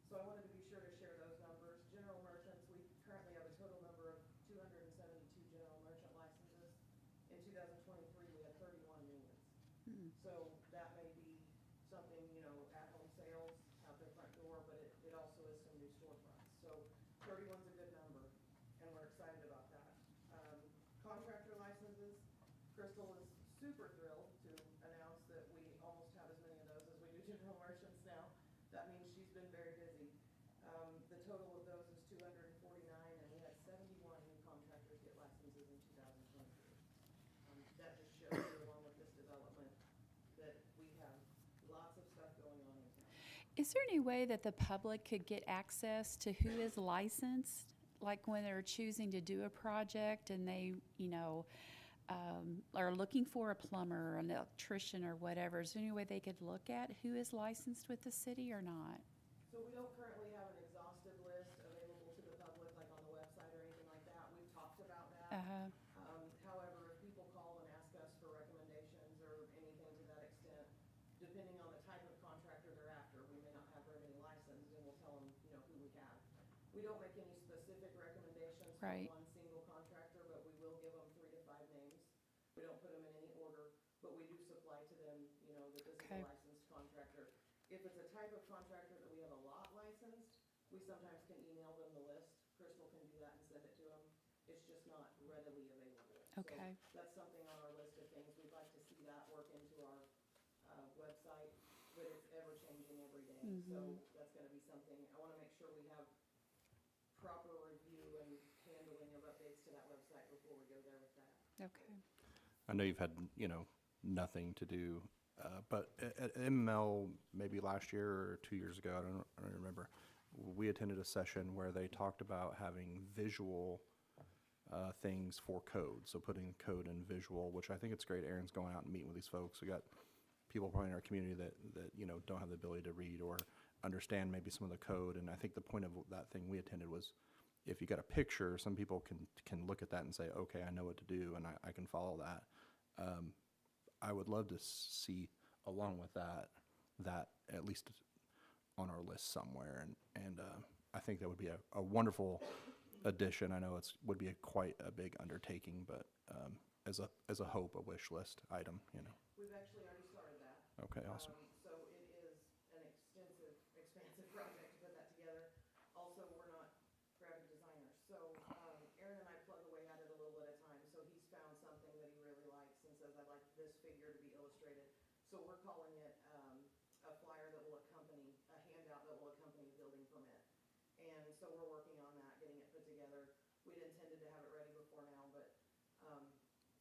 So I wanted to be sure to share those numbers. General merchants, we currently have a total number of 272 general merchant licenses. In 2023, we had 31 new ones. So that may be something, you know, at-home sales out their front door, but it also is some new storefronts. So 31's a good number, and we're excited about that. Contractor licenses, Crystal is super thrilled to announce that we almost have as many of those as we do general merchants now. That means she's been very busy. The total of those is 249, and we had 71 new contractors get licenses in 2023. That just shows you, along with this development, that we have lots of stuff going on in town. Is there any way that the public could get access to who is licensed? Like when they're choosing to do a project and they, you know, are looking for a plumber or an electrician or whatever, is there any way they could look at who is licensed with the city or not? So we don't currently have talked about that. Uh-huh. However, if people call and ask us for recommendations or anything to that extent, depending on the type of contractor they're after, we may not have very many licensed, and we'll tell them, you know, who we have. We don't make any specific recommendations for Right. one single contractor, but we will give them 3 to 5 names. We don't put them in any order, but we do supply to them, you know, that this is Okay. a licensed contractor. If it's a type of contractor that we have a lot licensed, we sometimes can email them the list. Crystal can do that and send it to them. It's just not readily available. Okay. So that's something on our list of things. We'd like to see that work into our website, but it's ever changing every day. So that's gonna be something, I wanna make sure we have proper review and handling of updates to that website before we go there with that. Okay. I know you've had, nothing to do, but at MML, maybe last year or 2 years ago, I don't remember, we attended a session where they talked about having visual things for code, so putting code in visual, which I think it's great. Aaron's going out and meeting with these folks. We got people probably in our community that don't have the ability to read or understand maybe some of the code, and I think the point of that thing we attended was if you got a picture, some people can look at that and say, okay, I know what to do, and I can follow that. I would love to see, along with that at least on our list somewhere, and I think that would be a wonderful addition. I know would be quite a big undertaking, but as a hope, a wish list item, We've actually already started that. Okay, awesome. So it is an expansive project to put that together. Also, we're not graphic designers, so Aaron and I plug away at it a little at a time. So he's found something that he really likes and says, I'd like this figure to be illustrated. So we're calling it a flyer that will accompany, a handout that will accompany the building permit. And so we're working on that, getting it put together. We'd intended to have it ready before now, but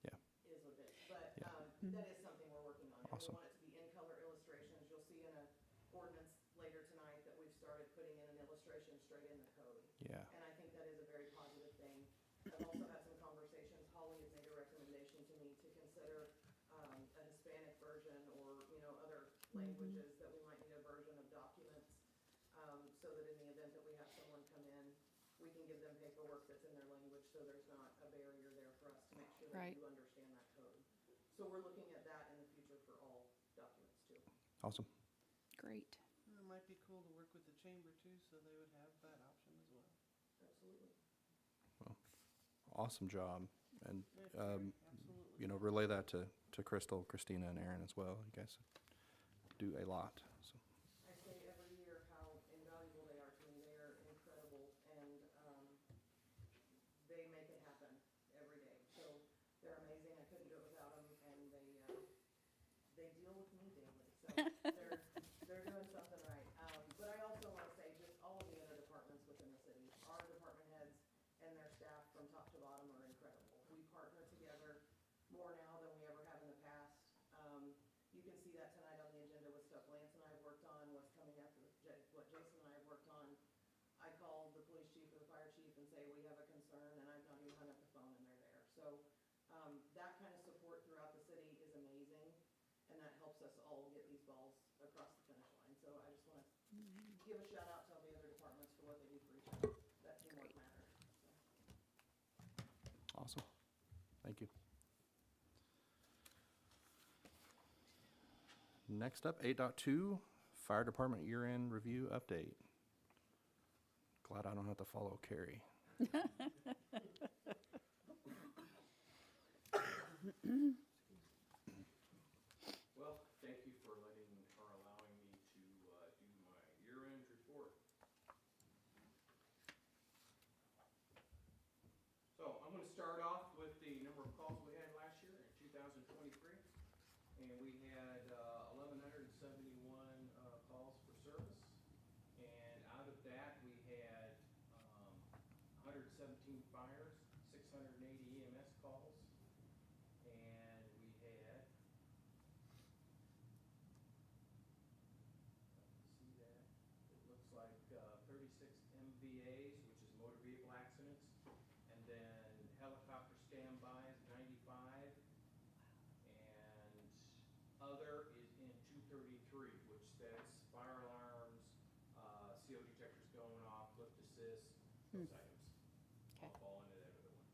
Yeah. is a bit. But Yeah. that is something we're working on. And Awesome. we want it to be in color illustrations. You'll see in an ordinance later tonight that we've started putting in an illustration straight in the code. Yeah. And I think that is a very positive thing. I've also had some conversations. Holly has made a recommendation to me to consider a Hispanic version or, other languages that we might need a version of documents, so that in the event that we have someone come in, we can give them paperwork that's in their language, so there's not a barrier there for us to make sure that Right. you understand that code. So we're looking at that in the future for all documents too. Awesome. Great. It might be cool to work with the chamber too, so they would have that option as well. Absolutely. Awesome job. And, Absolutely. relay that to Crystal, Christina, and Aaron as well. You guys do a lot, so. I say every year how invaluable they are to me. They are incredible, and they make it happen every day. So they're amazing. I couldn't do it without them, and they deal with me daily. So they're doing something right. But I also want to say just all of the other departments within the city, our department heads and their staff from top to bottom are incredible. We partner together more now than we ever have in the past. You can see that tonight on the agenda with stuff Lance and I have worked on, what's coming up, what Jason and I have worked on. I call the police chief or the fire chief and say, we have a concern, and I've not even hung up the phone and they're there. So that kind of support throughout the city is amazing, and that helps us all get these balls across the finish line. So I just want to give a shout out to all the other departments for what they do for each other. That teamwork matters. So. Awesome. Thank you. Next up, 8.2, Fire Department Year-End Review Update. Glad I don't have to follow Carrie. Well, thank you for allowing me to do my year-end report. So I'm going to start off with the number of calls we had last year in 2023. And we had 1,171 calls for service. And out of that, we had 117 fires, 680 EMS calls. And we had, see that, it looks like 36 MVAs, which is motor vehicle accidents. And then helicopter standbys, 95. And other is in 233, which that's fire alarms, CO detectors going off, lift assist, those items. Okay. All fall into that other one.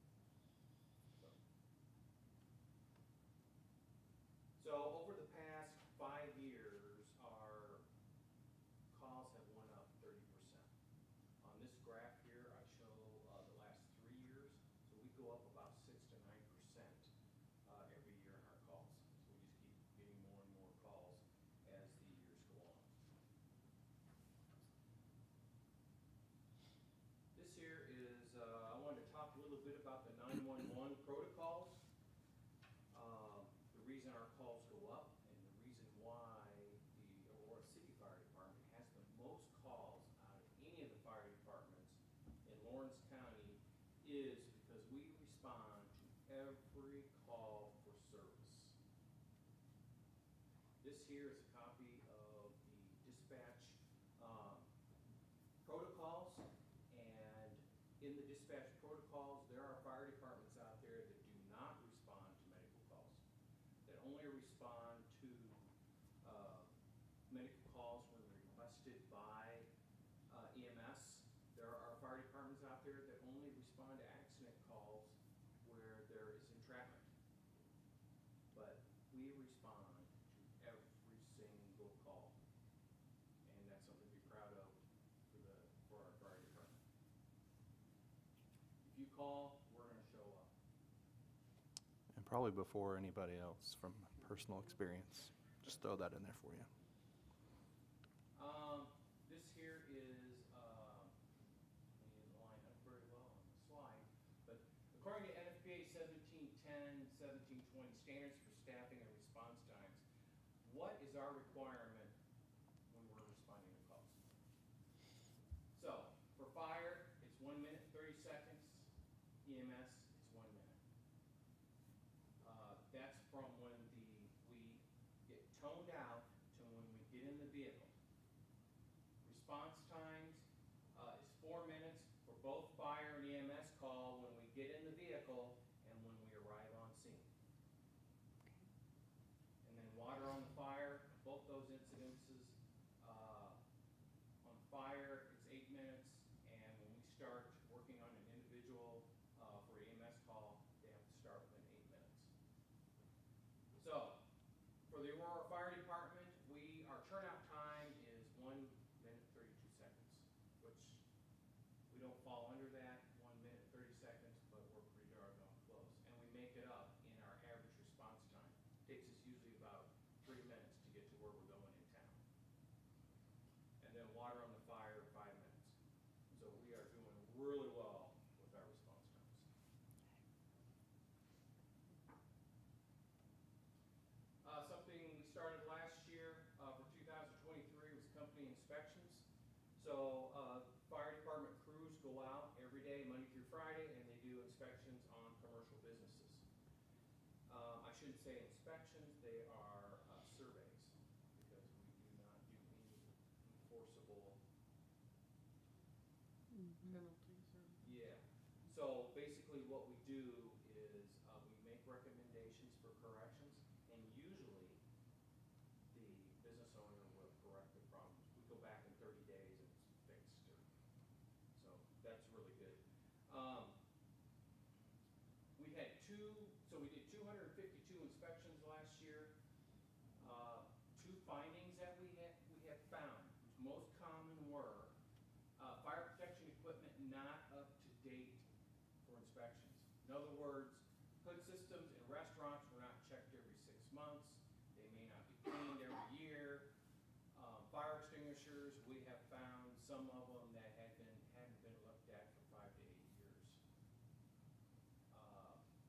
bit about the 911 protocols. The reason our calls go up and the reason why the Aurora City Fire Department has the most calls out of any of the fire departments in Lawrence County is because we respond to every call for service. This here is a copy of the dispatch protocols, and in the dispatch protocols, there are fire departments out there that do not respond to medical calls, that only respond to medical calls when requested by EMS. There are fire departments out there that only respond to accident calls where there is entrapment. But we respond to every single call, and that's something to be proud of for our fire department. If you call, we're gonna show up. And probably before anybody else from personal experience. Just throw that in there for you. This here is, I didn't line up very well on the slide, but according to NFPA 1710, 1720, standards for staffing and response times, what is our requirement when we're responding to calls? So, for fire, it's 1 minute, 30 seconds. EMS, it's 1 minute. That's from when we get toned out to when we get in the vehicle. Response times is 4 minutes for both fire and EMS call when we get in the vehicle and when we arrive on scene. And then water on the fire, both those incidences. On fire, it's 8 minutes, and when we start working on an individual for EMS call, they have to start within 8 minutes. So, for the Aurora Fire Department, our turnout time is 1 minute, 32 seconds, which we don't fall under that 1 minute, 30 seconds, but we're pretty doggone close. And we make it up in our average response time. Takes us usually about 3 minutes to get to where we're going in town. And then water on the fire, 5 minutes. So we are doing really well with our response times. Something we started last year for 2023 was company inspections. So fire department crews go out every day, Monday through Friday, and they do inspections on commercial businesses. I shouldn't say inspections, they are surveys, because we do not do any enforceable. Penalties or? Yeah. So basically what we do is we make recommendations for corrections, and usually the business owner will correct the problems. We go back in 30 days and it's fixed. So that's really good. We did 252 inspections last year. Two findings that we have found, which most common were fire protection equipment not up to date for inspections. In other words, hood systems in restaurants were not checked every 6 months. They may not be cleaned every year. Fire extinguishers, we have found some of them that hadn't been looked at for 5 to 8 years.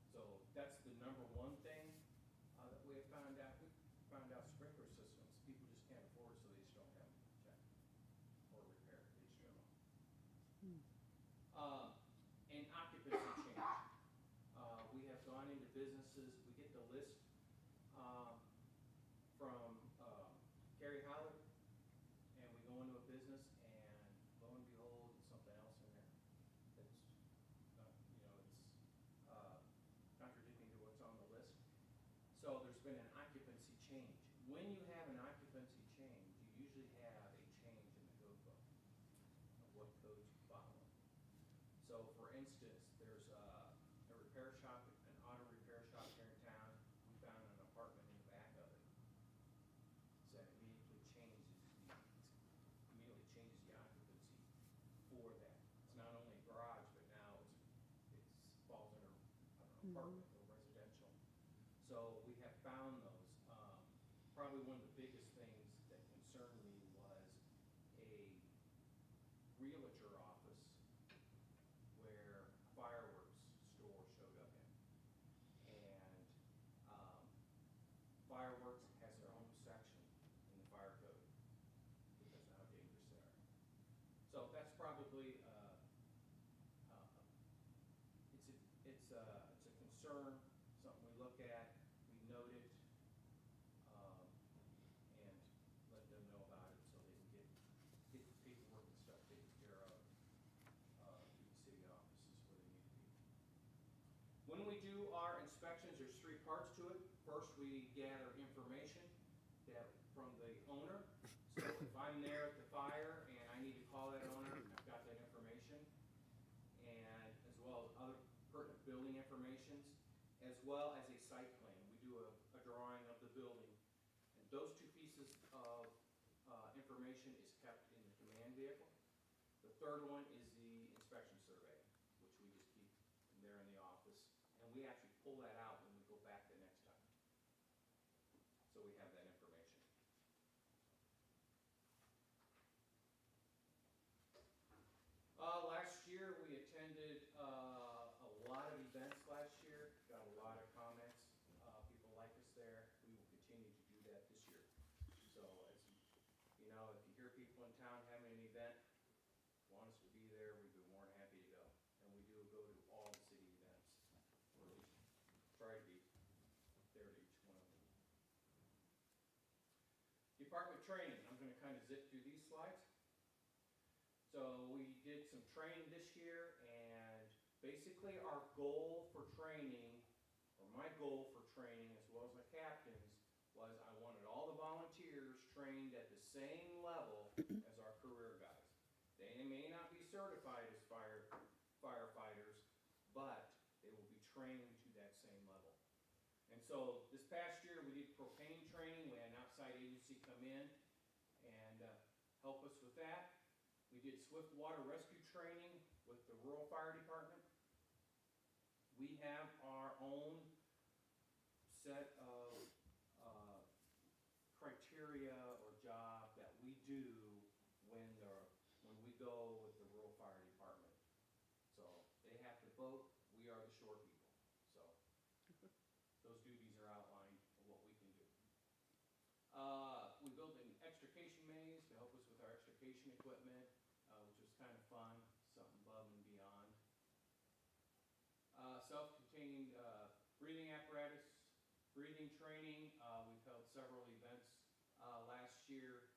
So that's the number one thing that we have found out. We found out sprinkler systems, people just can't afford, so they just don't have them checked or repaired. They just trim them. And occupancy change. We have gone into businesses, we get the list from Carrie Howard, and we go into a business, and lo and behold, there's something else in there that's not, it's contradicting to what's on the list. So there's been an occupancy change. When you have an occupancy change, you usually have a change in the code book of what codes you follow. So for instance, there's a repair shop, an auto repair shop here in town. We found an apartment in the back of it. So that immediately changes the occupancy for that. It's not only a garage, but now it falls under, apartment or residential. So we have found those. Probably one of the biggest things that concerned me was a realtor office where fireworks it's a concern, something we look at, we note it, and let them know about it so they can get the paperwork and stuff taken care of through the city offices where they need to be. When we do our inspections, there's three parts to it. First, we gather information from the owner. So if I'm there at the fire and I need to call that owner, I've got that information. And as well as other pertinent building informations, as well as a site plan. We do a drawing of the building. And those two pieces of information is kept in the command vehicle. The third one is the inspection survey, which we just keep there in the office. And we actually pull that out when we go back the next time. So we have that information. Last year, we attended a lot of events last year, got a lot of comments. People like us there. We will continue to do that this year. So, as you know, if you hear people in town having an event, want us to be there, we'd be more than happy to go. And we do go to all the city events, or at least try to be there to each one of them. Department training, I'm gonna kind of zip through these slides. So we did some training this year, and basically our goal for training, or my goal for training, as well as my captain's, was I wanted all the volunteers trained at the same level as our career guys. They may not be certified as firefighters, but they will be trained to that same level. And so this past year, we did propane training. We had an outside agency come in and help us with that. We did swift water rescue training with the rural fire department. We have our own set of criteria or job that we do when we go with the rural fire department. So they have to vote. We are the shore people. So those duties are outlined of what we can do. We built an extrication maze to help us with our extrication equipment, which was kind of fun, something above and beyond. Self-contained breathing apparatus, breathing training. We've held several events last year,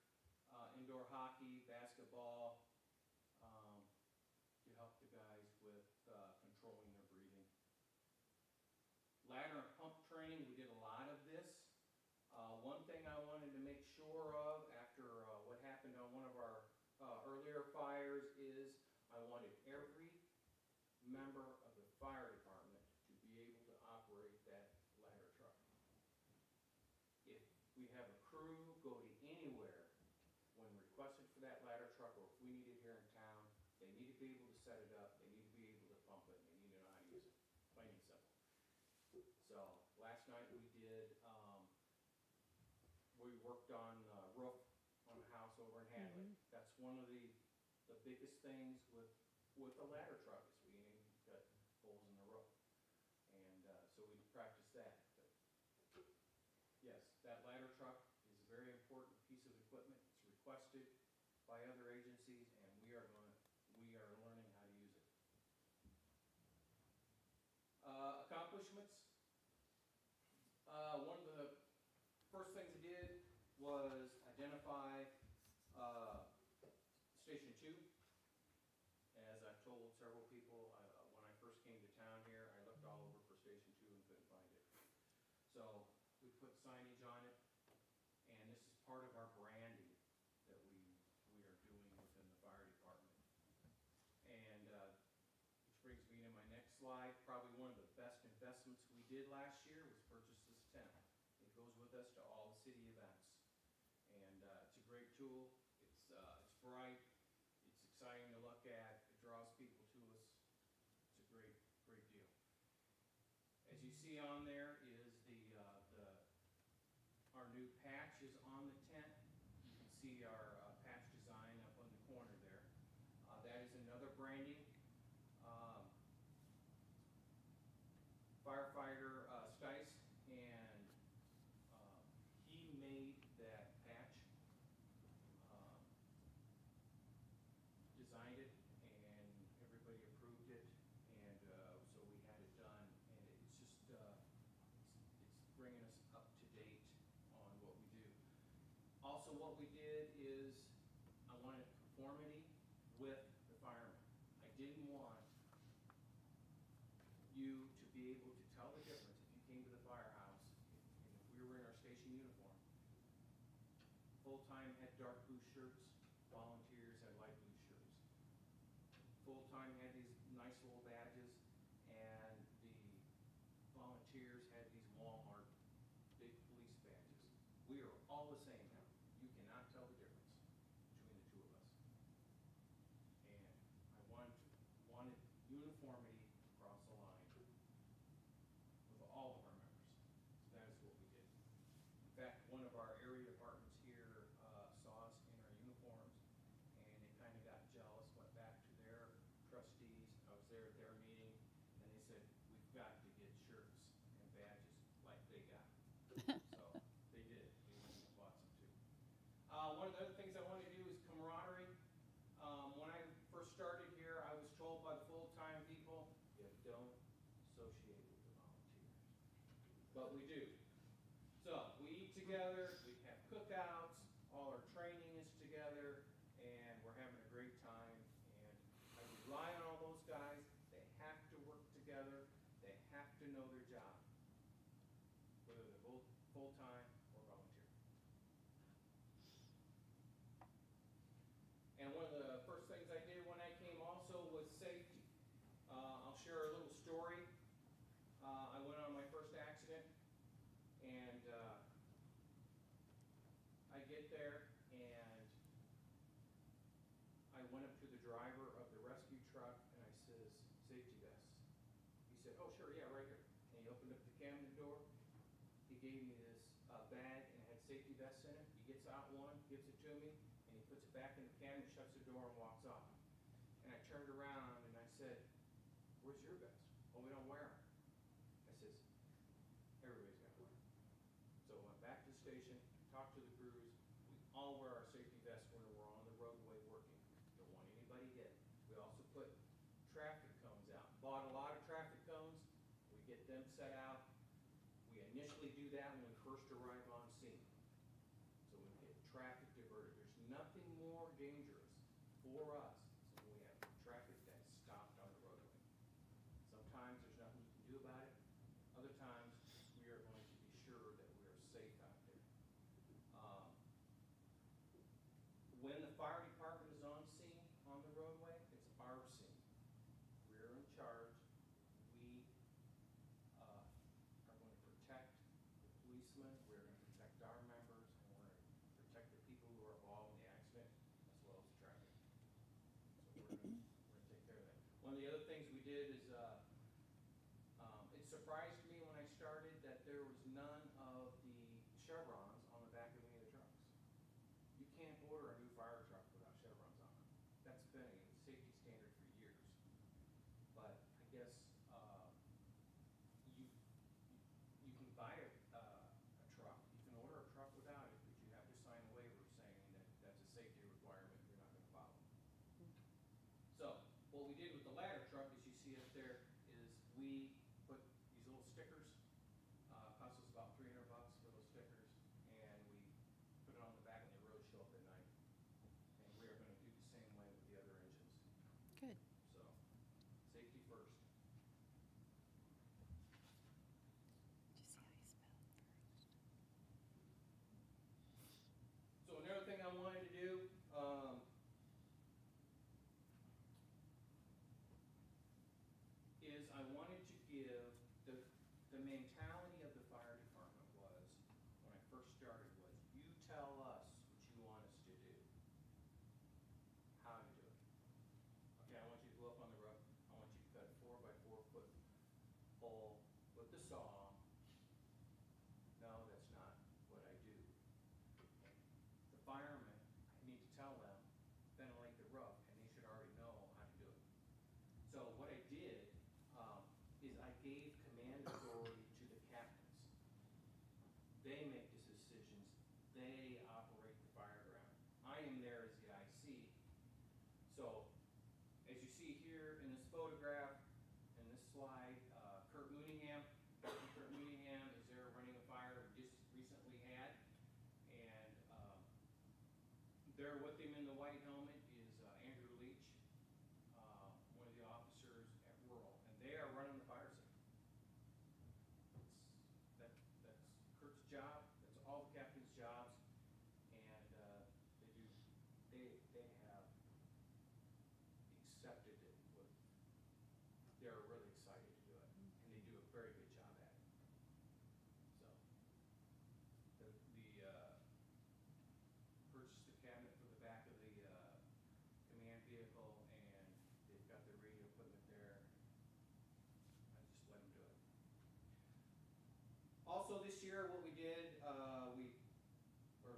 indoor hockey, basketball, to help the guys with controlling their breathing. Ladder and pump training, we did a lot of this. One thing I wanted to make sure of after what happened on one of our earlier fires is I wanted every member of the fire department to be able to operate that ladder truck. If we have a crew go to anywhere when requested for that ladder truck, or if we need it here in town, they need to be able to set it up, they need to be able to pump it, and they need to know how to use it, plain and simple. So last night we did, we worked on the roof on a house over in Hadley. That's one of the biggest things with a ladder truck is we need to cut holes in the roof. And so we practiced that. But yes, that ladder truck is a very important piece of equipment. It's requested by other agencies, and we are learning how to use it. Accomplishments. One of the first things I did was identify Station 2. As I've told several people, when I first came to town here, I looked all over for Station 2 and couldn't find it. So we put signage on it, and this is part of our branding that we are doing within the fire department. And which brings me to my next slide. Probably one of the best investments we did last year was purchase this tent. It goes with us to all the city events. And it's a great tool. It's bright. It's exciting to look at. It draws people to us. It's a great deal. As you see on there is our new patch is on the tent. You can see our patch design up on the corner there. That is another branding. Firefighter Stice, and he made that patch, designed it, and everybody approved it, and so we had it done Also, what we did is, I wanted conformity with the firemen. I didn't want you to be able to tell the difference if you came to the firehouse, and if we were in our station uniform. Full-time had dark blue shirts, volunteers had light blue shirts. Full-time had these nice little badges, and the volunteers had these Walmart big police badges. We are all the same now. You cannot tell the difference between the two of us. And I wanted uniformity across the line with all of our members. So that is what we did. In fact, one of our area departments here saw us in our uniforms, and they kind of got jealous, went back to their trustees. I was there at their meeting, and they said, we've got to get shirts and badges like they got. So they did. We went and bought some too. One of the other things I wanted to do is camaraderie. When I first started here, I was told by the full-time people, you don't associate with the volunteers. But we do. So we eat together, we have cookouts, all our training is together, and we're having a great time. And I rely on all those guys. They have to work together. They have to know their job, whether they're both full-time or volunteer. And one of the first things I did when I came also was safety. I'll share a little story. I went on my first accident, and I get there, and I went up to the driver of the rescue truck, and I says, safety vest. He said, oh, sure, yeah, right here. And he opened up the cabinet door. He gave me this bag, and it had safety vests in it. He gets out one, gives it to me, and he puts it back in the cabinet, shuts the door, and walks off. And I turned around, and I said, where's your vest? Oh, we don't wear them. I says, everybody's got to wear them. So I went back to the station, talked to the crews. We all wear our safety vests when we're on the roadway working. Don't want anybody hit. We also put traffic cones out. Bought a lot of traffic cones. We get them set out. We initially do that when we first arrive on scene. So we get traffic diverted. There's nothing more dangerous for us than when we have traffic that's stopped on the roadway. Sometimes there's nothing you can do about it. Other times, we are going to be sure that we are safe out there. When the fire department is on scene on the roadway, it's our scene. We're in charge. We are going to protect the policemen, we're going to protect our members, and we're going to protect the people who are involved in the accident, as well as the traffic. So we're going to take care of that. One of the other things we did is, it surprised me when I started that there was none of the chevrons on the back of any of the trucks. You can't order a new fire truck without chevrons on it. That's been a safety standard for years. But I guess you can buy a truck, you can order a truck without it, but you have to sign a waiver saying that that's a safety requirement you're not going to follow. So what we did with the ladder truck, as you see up there, is we put these little stickers. Cost us about $300 for those stickers, and we put it on the back, and the roads show up at night. And we are going to do the same way with the other engines. Good. So, safety first. Did you see how you spelled first? So another thing I wanted to do, is I wanted to give the mentality of the fire department was, when I first started, was you tell us what you want us to do, how to do it. Okay, I want you to go up on the roof. I want you to cut a 4x4 foot hole with the saw. No, that's not what I do. The firemen, I need to tell them, ventilate the roof, and they should already know how to do it. So what I did is I gave command authority to the captains. They make the decisions. They operate the fire ground. I am there as the IC. So as you see here in this photograph, in this slide, Kurt Mooneyham. Kurt Mooneyham is there running a fire we just recently had. And There with him in the white helmet is Andrew Leach, one of the officers at Rural, and they are running the fire station. That's Kurt's job, that's all the captain's jobs, and they have accepted it with, they're really excited to do it, and they do a very good job at it. So, purchased the cabinet for the back of the command vehicle, and they've got the radio equipment there. I just let them do it. Also this year, what we did,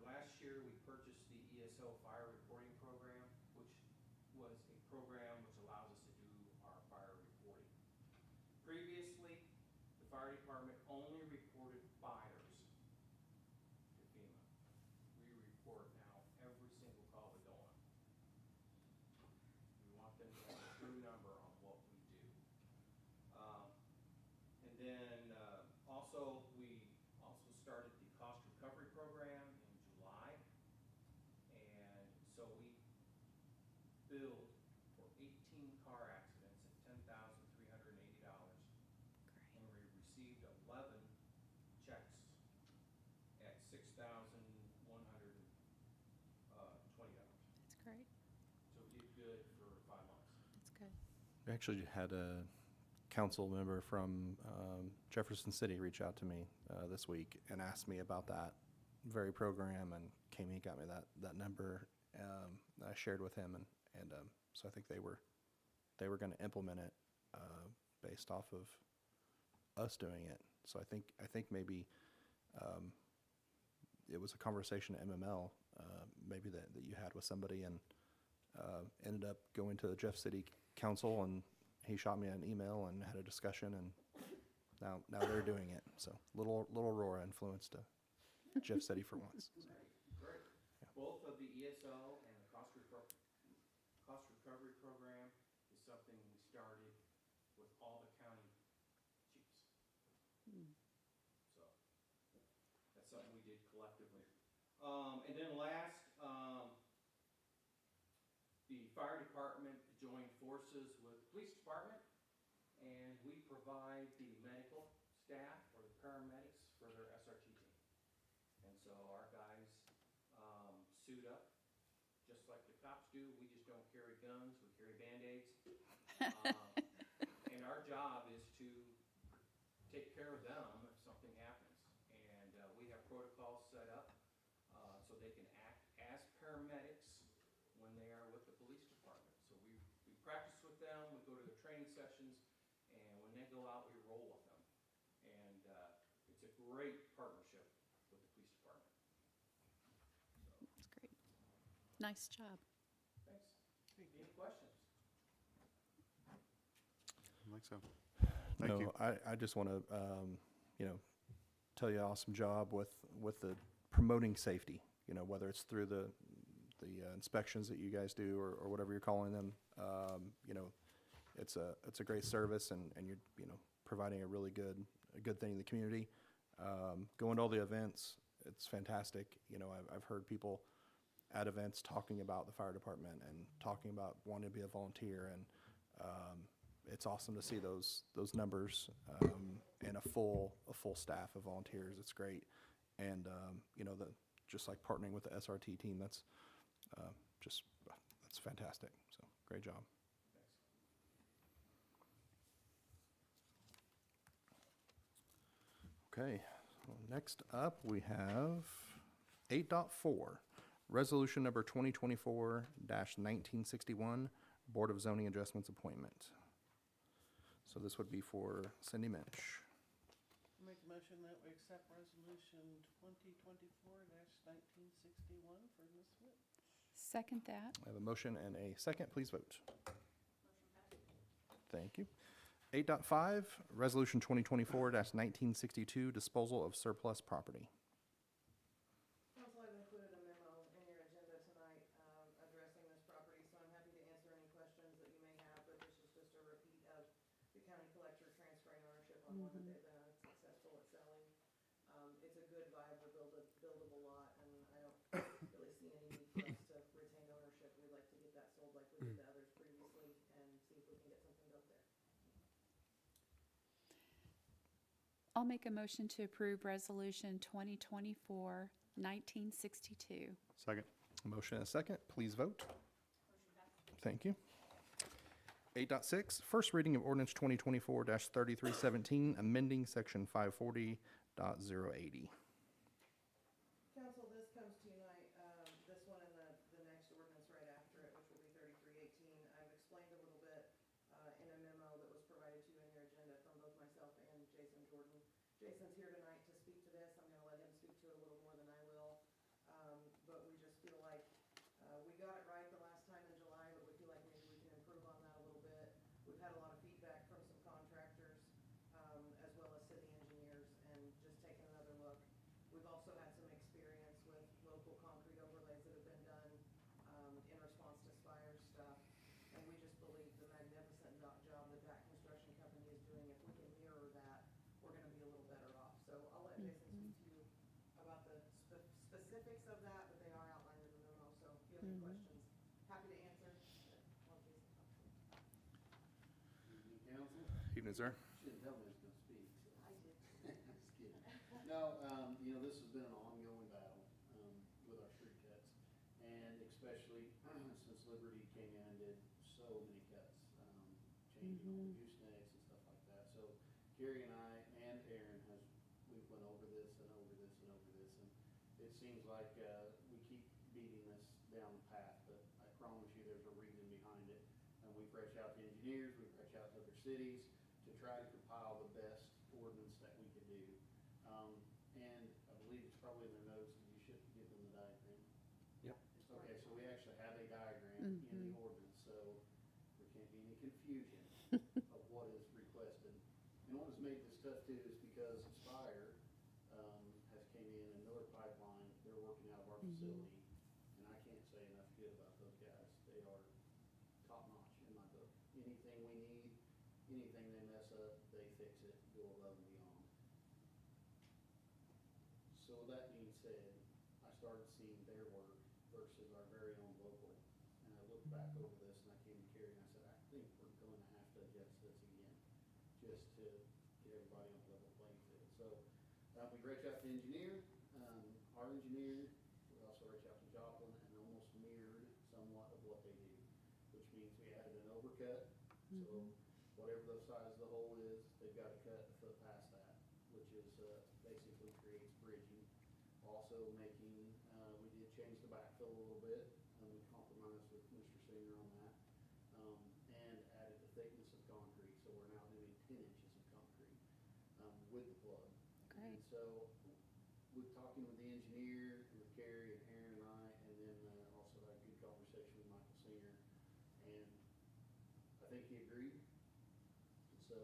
last year, we purchased the ESO fire reporting program, which was a program which allows us to do our fire reporting. Previously, the fire department only reported fires to FEMA. We report now every single call we go on. We want them to have a true number on what we do. And then also, we also started the cost recovery program in July. And so we billed for 18 car accidents at $10,380. And we received 11 checks at $6,120. That's great. So we did good for 5 months. That's good. We actually had a council member from Jefferson City reach out to me this week and asked me about that very program, and came and got me that number. I shared with him, and so I think they were going to implement it based off of us doing it. So I think maybe it was a conversation at MML maybe that you had with somebody, and ended up going to the Jeff City Council, and he shot me an email and had a discussion, and now they're doing it. So little Aurora influenced Jeff City for once. So, Great. Yeah. Both of the ESO and the cost recovery program is something we started with all the county chiefs. So that's something we did collectively. And then last, the fire department joined forces with the police department, and we provide the medical staff or the paramedics for their SRT team. And so our guys suit up, just like the cops do. We just don't carry guns, we carry Band-Aids. And our job is to take care of them if something happens. And we have protocols set up so they can act as paramedics when they are with the police department. So we practice with them, we go to their training sessions, and when they go out, we roll with them. And it's a great partnership with the police department. So, That's great. Nice job. thanks. Any questions? I think so. Thank you. I just want to, tell you awesome job with the promoting safety. Whether it's through the inspections that you guys do, or whatever you're calling them. It's a great service, and you're providing a really good thing in the community. Going to all the events, it's fantastic. I've heard people at events talking about the fire department and talking about wanting to be a volunteer, and it's awesome to see those numbers and a full staff of volunteers. It's great, and just like partnering with the SRT team, that's fantastic. So great job. Okay, well, next up we have 8.4, resolution number 2024-1961, Board of Zoning Adjustments appointment. So this would be for Cindy Minch. Make a motion that we accept resolution 2024-1961 for Ms. Witt. Second that. I have a motion and a second. Please vote. Thank you. 8.5, resolution 2024-1962, disposal of surplus property. Council, I've included a memo in your agenda tonight addressing this property, so I'm happy to answer any questions that you may have, but this is just a repeat of the county collector transferring ownership on one that they've been unsuccessful at selling. It's a good, viable, buildable lot, and I don't really see any need for us to I'll make a motion to approve Resolution 2024-1962. Second. Motion and a second. Please vote. Thank you. 8.6, first reading of ordinance 2024-3317, amending section 540.080. Council, this comes to you tonight, this one and the next ordinance right after it, which will be 3318. I've explained a little bit in a memo that was provided to you in your agenda from both myself and Jason Jordan. Jason's here tonight to speak to this. I'm going to let him speak to it a little more than I will. But we just feel like we got it right the last time in July, but we feel like maybe we can improve on that a little bit. We've had a lot of feedback from some contractors as well as city engineers, and just taking another look. We've also had some experience with local concrete overlays that have been done in response to Spire stuff. And we just believe the magnificent job that that construction company is doing, if we can mirror that, we're gonna be a little better off. So I'll let Jason speak to you about the specifics of that, but they are outlined in the memo, so if you have any questions, happy to answer. But I'll let Jason talk to you. Evening, council. Evening, sir. Shouldn't tell me I was gonna speak, so. I did. Just kidding. No, this has been an ongoing battle, with our street cuts. And especially since Liberty came in and did so many cuts, changing all the goosenecks and stuff like that. So Gary and I and Aaron we've went over this and over this and over this. And it seems like, we keep beating this down the path, but I promise you there's a reason behind it. And we've reached out to engineers, we've reached out to other cities to try to compile the best ordinance that we could do. And I believe it's probably in their notes, that you should give them the diagram. Yep. Okay, so we actually have a diagram in the ordinance, so there can't be any confusion of what is requested. And what has made this tough too is because Spire, has came in, and Miller Pipeline, they're working out of our facility. And I can't say enough good about those guys. They are top notch in my book. Anything we need, anything they mess up, they fix it, go above and beyond. So with that being said, I started seeing their work versus our very own local. And I looked back over this and I came to Carrie and I said, I think we're going to have to adjust this again, just to get everybody on a level playing field. So, we reached out to our engineer, we also reached out to Joplin, and almost mirrored somewhat of what they do, which means we added an overcut. So whatever the size of the hole is, they've got to cut a foot past that, which is, basically creates bridging. Also making, we did change the backfill a little bit, and we compromised with Mr. Singer on that. And added the thickness of concrete, so we're now doing 10 inches of concrete, with the plug. Great. And so, with talking with the engineer, and with Carrie and Aaron and I, and then, also had a good conversation with Michael Singer, and I think he agreed. And so,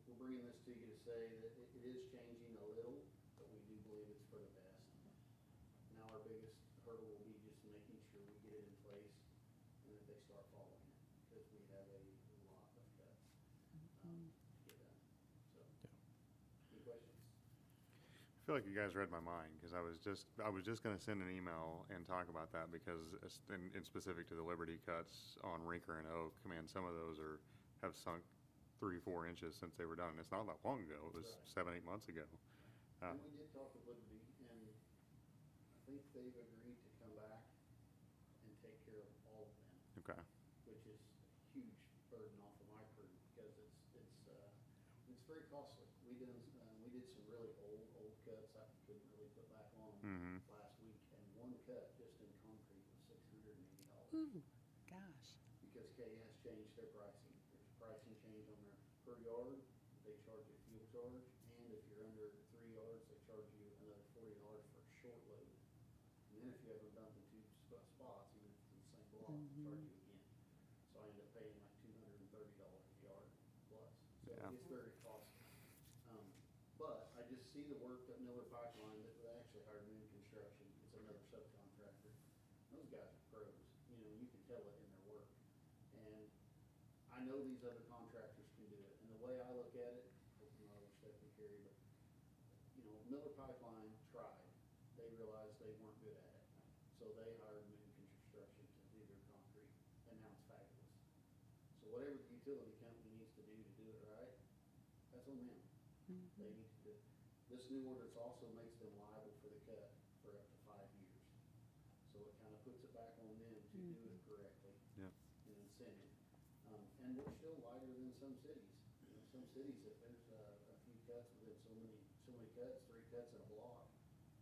we're bringing this to you to say that it is changing a little, but we do believe it's for the best. Now, our biggest hurdle will be just making sure we get it in place, and that they start following it, because we have a lot of cuts, to get done. So, any questions? I feel like you guys read my mind, because I was just going to send an email and talk about that, because in specific to the Liberty cuts on Rinker and Oak, man, some of those have sunk 3-4 inches since they were done. It's not that long ago. It was Right. 7-8 months ago. And we did talk with Liberty, and I think they've agreed to come back and take care of all of them, Okay. which is a huge burden off of my crew, because it's very costly. We did some really old cuts I couldn't really put back on last week, and one cut just in concrete was $680. Ooh, gosh. Because KS changed their pricing. There's a pricing change on their per yard, they charge a fuel charge, and if you're under 3 yards, they charge you another $40 for a short load. And then if you haven't dumped in 2 spots, even if it's in the same block, they charge you again. So I ended up paying like $230 a yard plus. So Yeah. it's very costly. But I just see the work that Miller Pipeline, that they actually hired Moon Construction, it's another subcontractor. Those guys are pros, you can tell it in their work. And I know these other contractors can do it, and the way I look at it, hope I'm not overstepping Carrie, but, Miller Pipeline tried. They realized they weren't good at it, so they hired Moon Construction to do their concrete, and now it's fabulous. So whatever the utility company needs to do it right, that's on them. They need to do it. This new ordinance also makes them liable for the cut for up to 5 years. So it kind of puts it back on them to do it correctly. Yep. An incentive. And we're still lighter than some cities. You know, some cities, if there's a few cuts within so many cuts, 3 cuts in a block,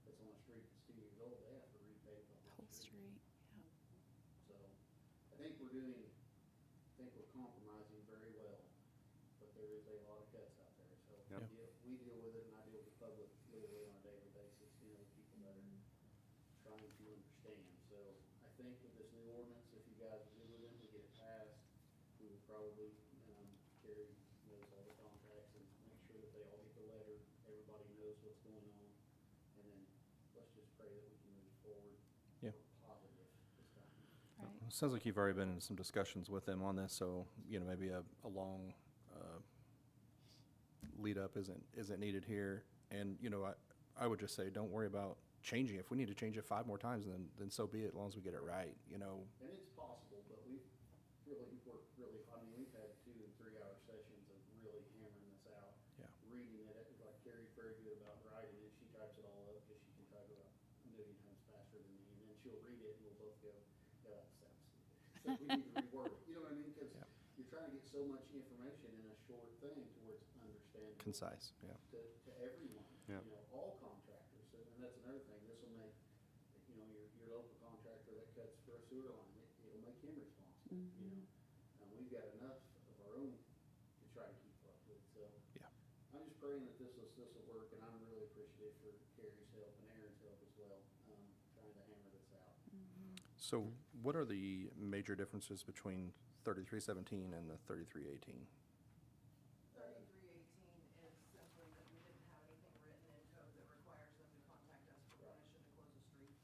that's on a street that's 2 years old, they have to repave the Whole whole street. street, yeah. So I think we're compromising very well, but there is a lot of cuts out there. So Yep. we deal with it, and I deal with the public literally on a daily basis, you know, people that are trying to understand. So I think with this new ordinance, if you guys are good with it, we get it passed, we will probably, Carrie knows all the contacts and make sure that they all get the letter, everybody knows what's going on. And then let's just pray that we can move forward. Yeah. Positive this time. Right. Sounds like you've already been in some discussions with them on this, so, maybe a long lead up isn't needed here. And, I would just say, don't worry about changing. If we need to change it 5 more times, then so be it, as long as we get it right, And it's possible, but we've really worked really, we've had 2 and 3 hour sessions of really hammering this out. Yeah. Reading it, like Carrie's very good about writing it, she types it all up, because she can type it up a million times faster than me, and then she'll read it, and we'll both go, yeah, that sounds stupid. So we need to reword it, you know what I mean? Because Yeah. you're trying to get so much information in a short thing to where it's understandable. concise, yeah. To everyone. Yeah. All contractors, and that's another thing, this will make, your local contractor that cuts for a sewer line, it'll make him responsible, we've got enough of our own to try to keep up with, so. Yeah. I'm just praying that this will work, and I'm really appreciative for Carrie's help and Aaron's help as well, trying to hammer this out. So what are the major differences between 3317 and the 3318? 3318 is simply that we didn't have anything written in code that requires them to contact us for permission to close a street.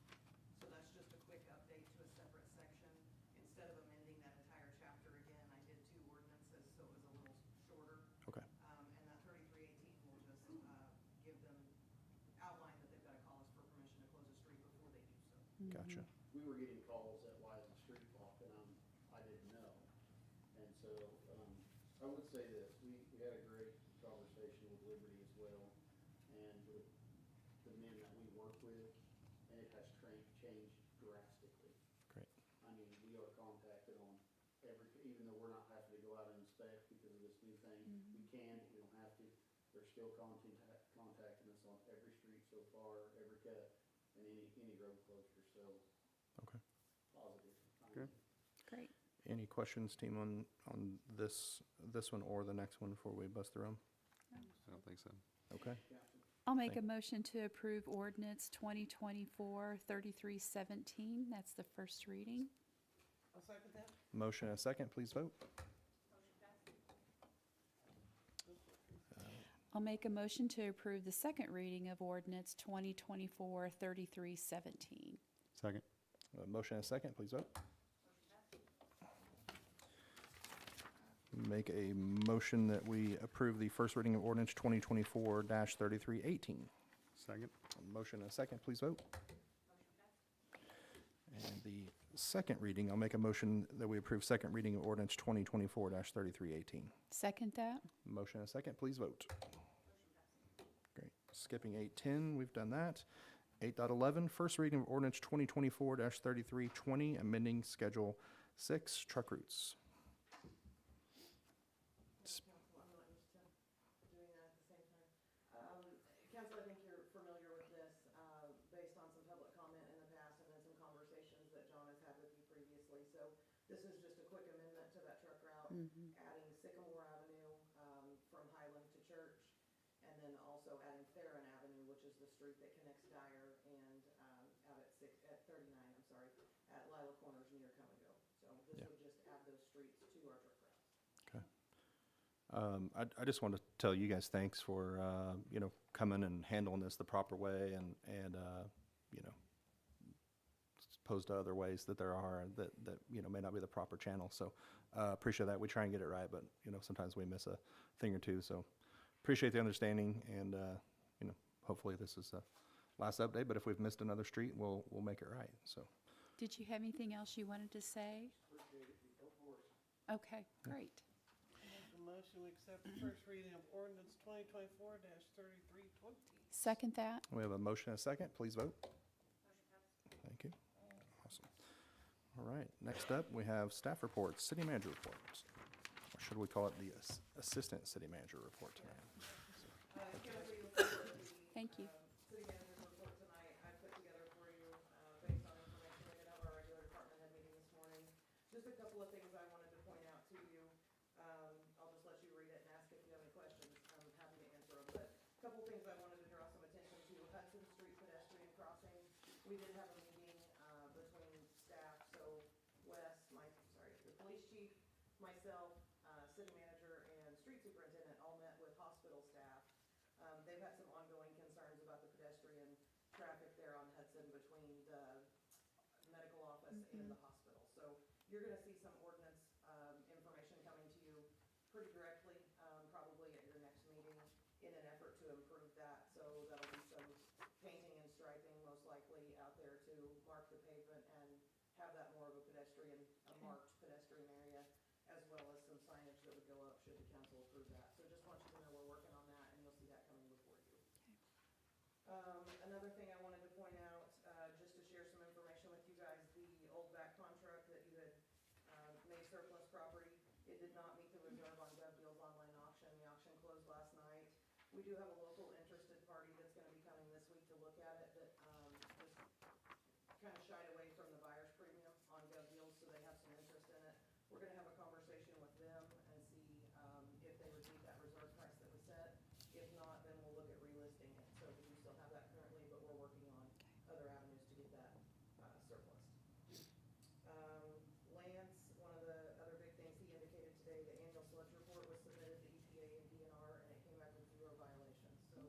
So that's just a quick update to a separate section. Instead of amending that entire chapter again, I did 2 ordinances, so it was a little shorter. Okay. And that 3318 will just give them, outline that they've got to call us for permission to close a street before they do so. Gotcha. We were getting calls that why is the street blocked, and I didn't know. And so, I would say this, we had a great conversation with Liberty as well, and with the men that we work with, and it has changed drastically. Great. I mean, we are contacted on even though we're not having to go out and inspect because of this new thing, we can, but we don't have to. They're still contacting us on every street so far, every cut, and any road closure, so Okay. positive. Good. Great. Any questions, team, on this one or the next one before we bust through them? I don't think so. Okay. I'll make a motion to approve ordinance 2024-3317. That's the first reading. I'll second that. Motion and a second, please vote. I'll make a motion to approve the second reading of ordinance 2024-3317. Second. Motion and a second, please vote. Make a motion that we approve the first reading of ordinance 2024-3318. Second. Motion and a second, please vote. And the second reading, I'll make a motion that we approve second reading of ordinance 2024-3318. Second that? Motion and a second, please vote. Great. Skipping 8:10, we've done that. 8.11, first reading of ordinance 2024-3320, amending Schedule 6, truck routes. Council, I'm not used to doing that at the same time. Council, I think you're familiar with this, based on some public comment in the past and then some conversations that John has had with you previously. So this is just a quick amendment to that truck route, adding Sycamore Avenue, from Highland to Church, and then also adding Theron Avenue, which is the street that connects Dyer and, out at 39, at Lila Corners near Come and Go. So this Yeah. would just add those streets to our truck routes. Okay. I just want to tell you guys thanks for, coming and handling this the proper way and as opposed to other ways that there are that may not be the proper channel. So appreciate that. We try and get it right, but, sometimes we miss a thing or two. So appreciate the understanding and, hopefully this is the last update, but if we've missed another street, we'll make it right, so. Did you have anything else you wanted to say? Okay, great. Make a motion, we accept the first reading of ordinance 2024-3320. Second that. We have a motion and a second. Please vote. Thank you. Awesome. All right, next up, we have staff reports, city manager reports. Or should we call it the assistant city manager report tonight? Council, you'll see the, Thank you. city manager's report tonight, I put together for you, based on information we did have our regular department head meeting this morning. Just a couple of things I wanted to point out to you. I'll just let you read it and ask if you have any questions. I'm happy to answer them. But a couple of things I wanted to draw some attention to. Hudson Street pedestrian crossing. We did have a meeting, between staff, so the police chief, myself, city manager, and street superintendent all met with hospital staff. They've had some ongoing concerns about the pedestrian traffic there on Hudson between the medical office and the hospital. So you're gonna see some ordinance, information coming to you pretty directly, probably at your next meeting in an effort to improve that. So that'll be some painting and striping most likely out there to mark the pavement and have that more of a pedestrian, a marked pedestrian area, as well as some signage that would go up should the council approve that. So just want you to know we're working on that, and you'll see that coming before you. Another thing I wanted to point out, just to share some information with you guys, the old vac contract that you had, made surplus property, it did not meet the reserve on GovDeals online auction. The auction closed last night. We do have a local interested party that's gonna be coming this week to look at it, that, just kind of shied away from the buyer's premium on GovDeals, so they have some interest in it. We're gonna have a conversation with them and see, if they would meet that reserve price that was set. If not, then we'll look at relisting it. So we do still have that currently, but we're working on other avenues to get that, surplus. Lance, one of the other big things he indicated today, the annual sludge report was submitted to EPA and DNR, and it came back with 0 violations. So,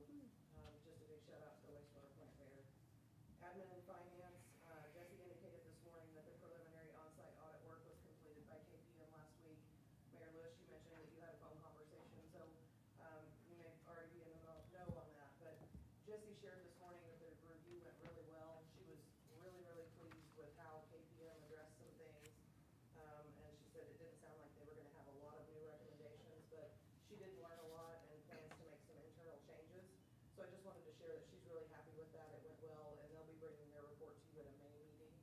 just a big shout out to the wastewater plant there. Admin and finance, Jesse indicated this morning that the preliminary on-site audit work was completed by KPM last week. Mayor Lewis, you mentioned that you had a phone conversation, so, you may already be in the know on that, but Jesse shared this morning that the review went really well. She was really, really pleased with how KPM addressed some things. And she said it didn't sound like they were gonna have a lot of new recommendations, but she did learn a lot and plans to make some internal changes. So I just wanted to share that she's really happy with that. It went well, and they'll be bringing their report to you at a May meeting.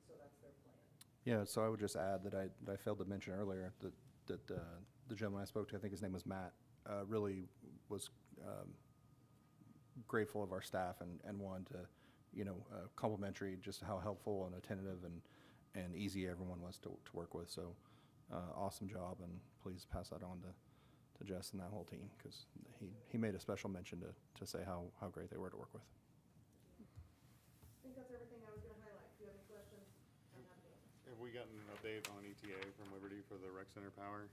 So that's their plan. Yeah, so I would just add that I failed to mention earlier that the gentleman I spoke to, I think his name was Matt, really was grateful of our staff and wanted to, complimentary just how helpful and attentive and easy everyone was to work with. So awesome job, and please pass that on to Jess and that whole team, because he made a special mention to say how great they were to work with. I think that's everything I was gonna highlight. If you have any questions, I'm happy to answer. Have we gotten an update on ETA from Liberty for the rec center power?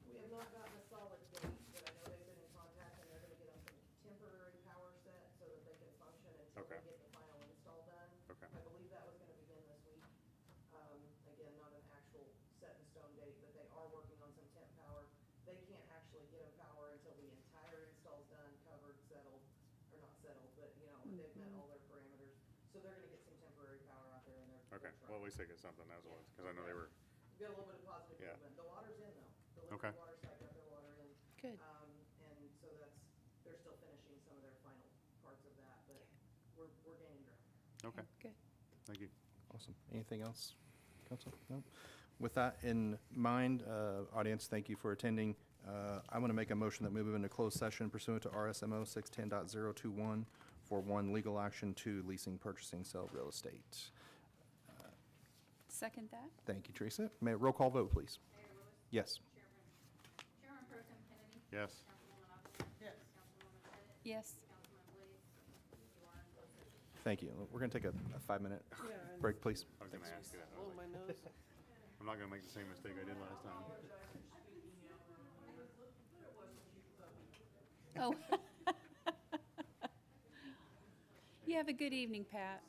We have not gotten a solid date, but I know they've been in contact, and they're gonna get them some temporary power set so that they can function until Okay. they get the final install done. Okay. I believe that was gonna begin this week. Again, not an actual set in stone date, but they are working on some temp power. They can't actually get them power until the entire install's done, covered, settled, or not settled, but, they've met all their parameters. So they're gonna get some temporary power out there, and they're. Okay, well, at least they get something, that was, because I know they were, We've got a little bit of positive Yeah. movement. The water's in though. The Okay. liquid water side got their water in. Good. And so they're still finishing some of their final parts of that, but we're gaining ground. okay, Good. thank you. Awesome. Anything else, council? No? With that in mind, audience, thank you for attending. I'm going to make a motion that we move into closed session pursuant to RSMO 610.021 for 1, legal action, 2, leasing, purchasing, sale of real estate. Second that. Thank you, Teresa. May roll call vote, please. Mayor Lewis. Yes. Chairman Pro Tem Kennedy. Yes. Councilwoman Upton. Yes. Councilwoman Bennett. Yes. Councilman Bleaks. You are in closed session. Thank you. We're going to take a 5-minute Yeah, and- break, please. I was gonna ask you that, I Blow was my like, nose. I'm not gonna make the same mistake I did last time. Oh. You have a good evening, Pat.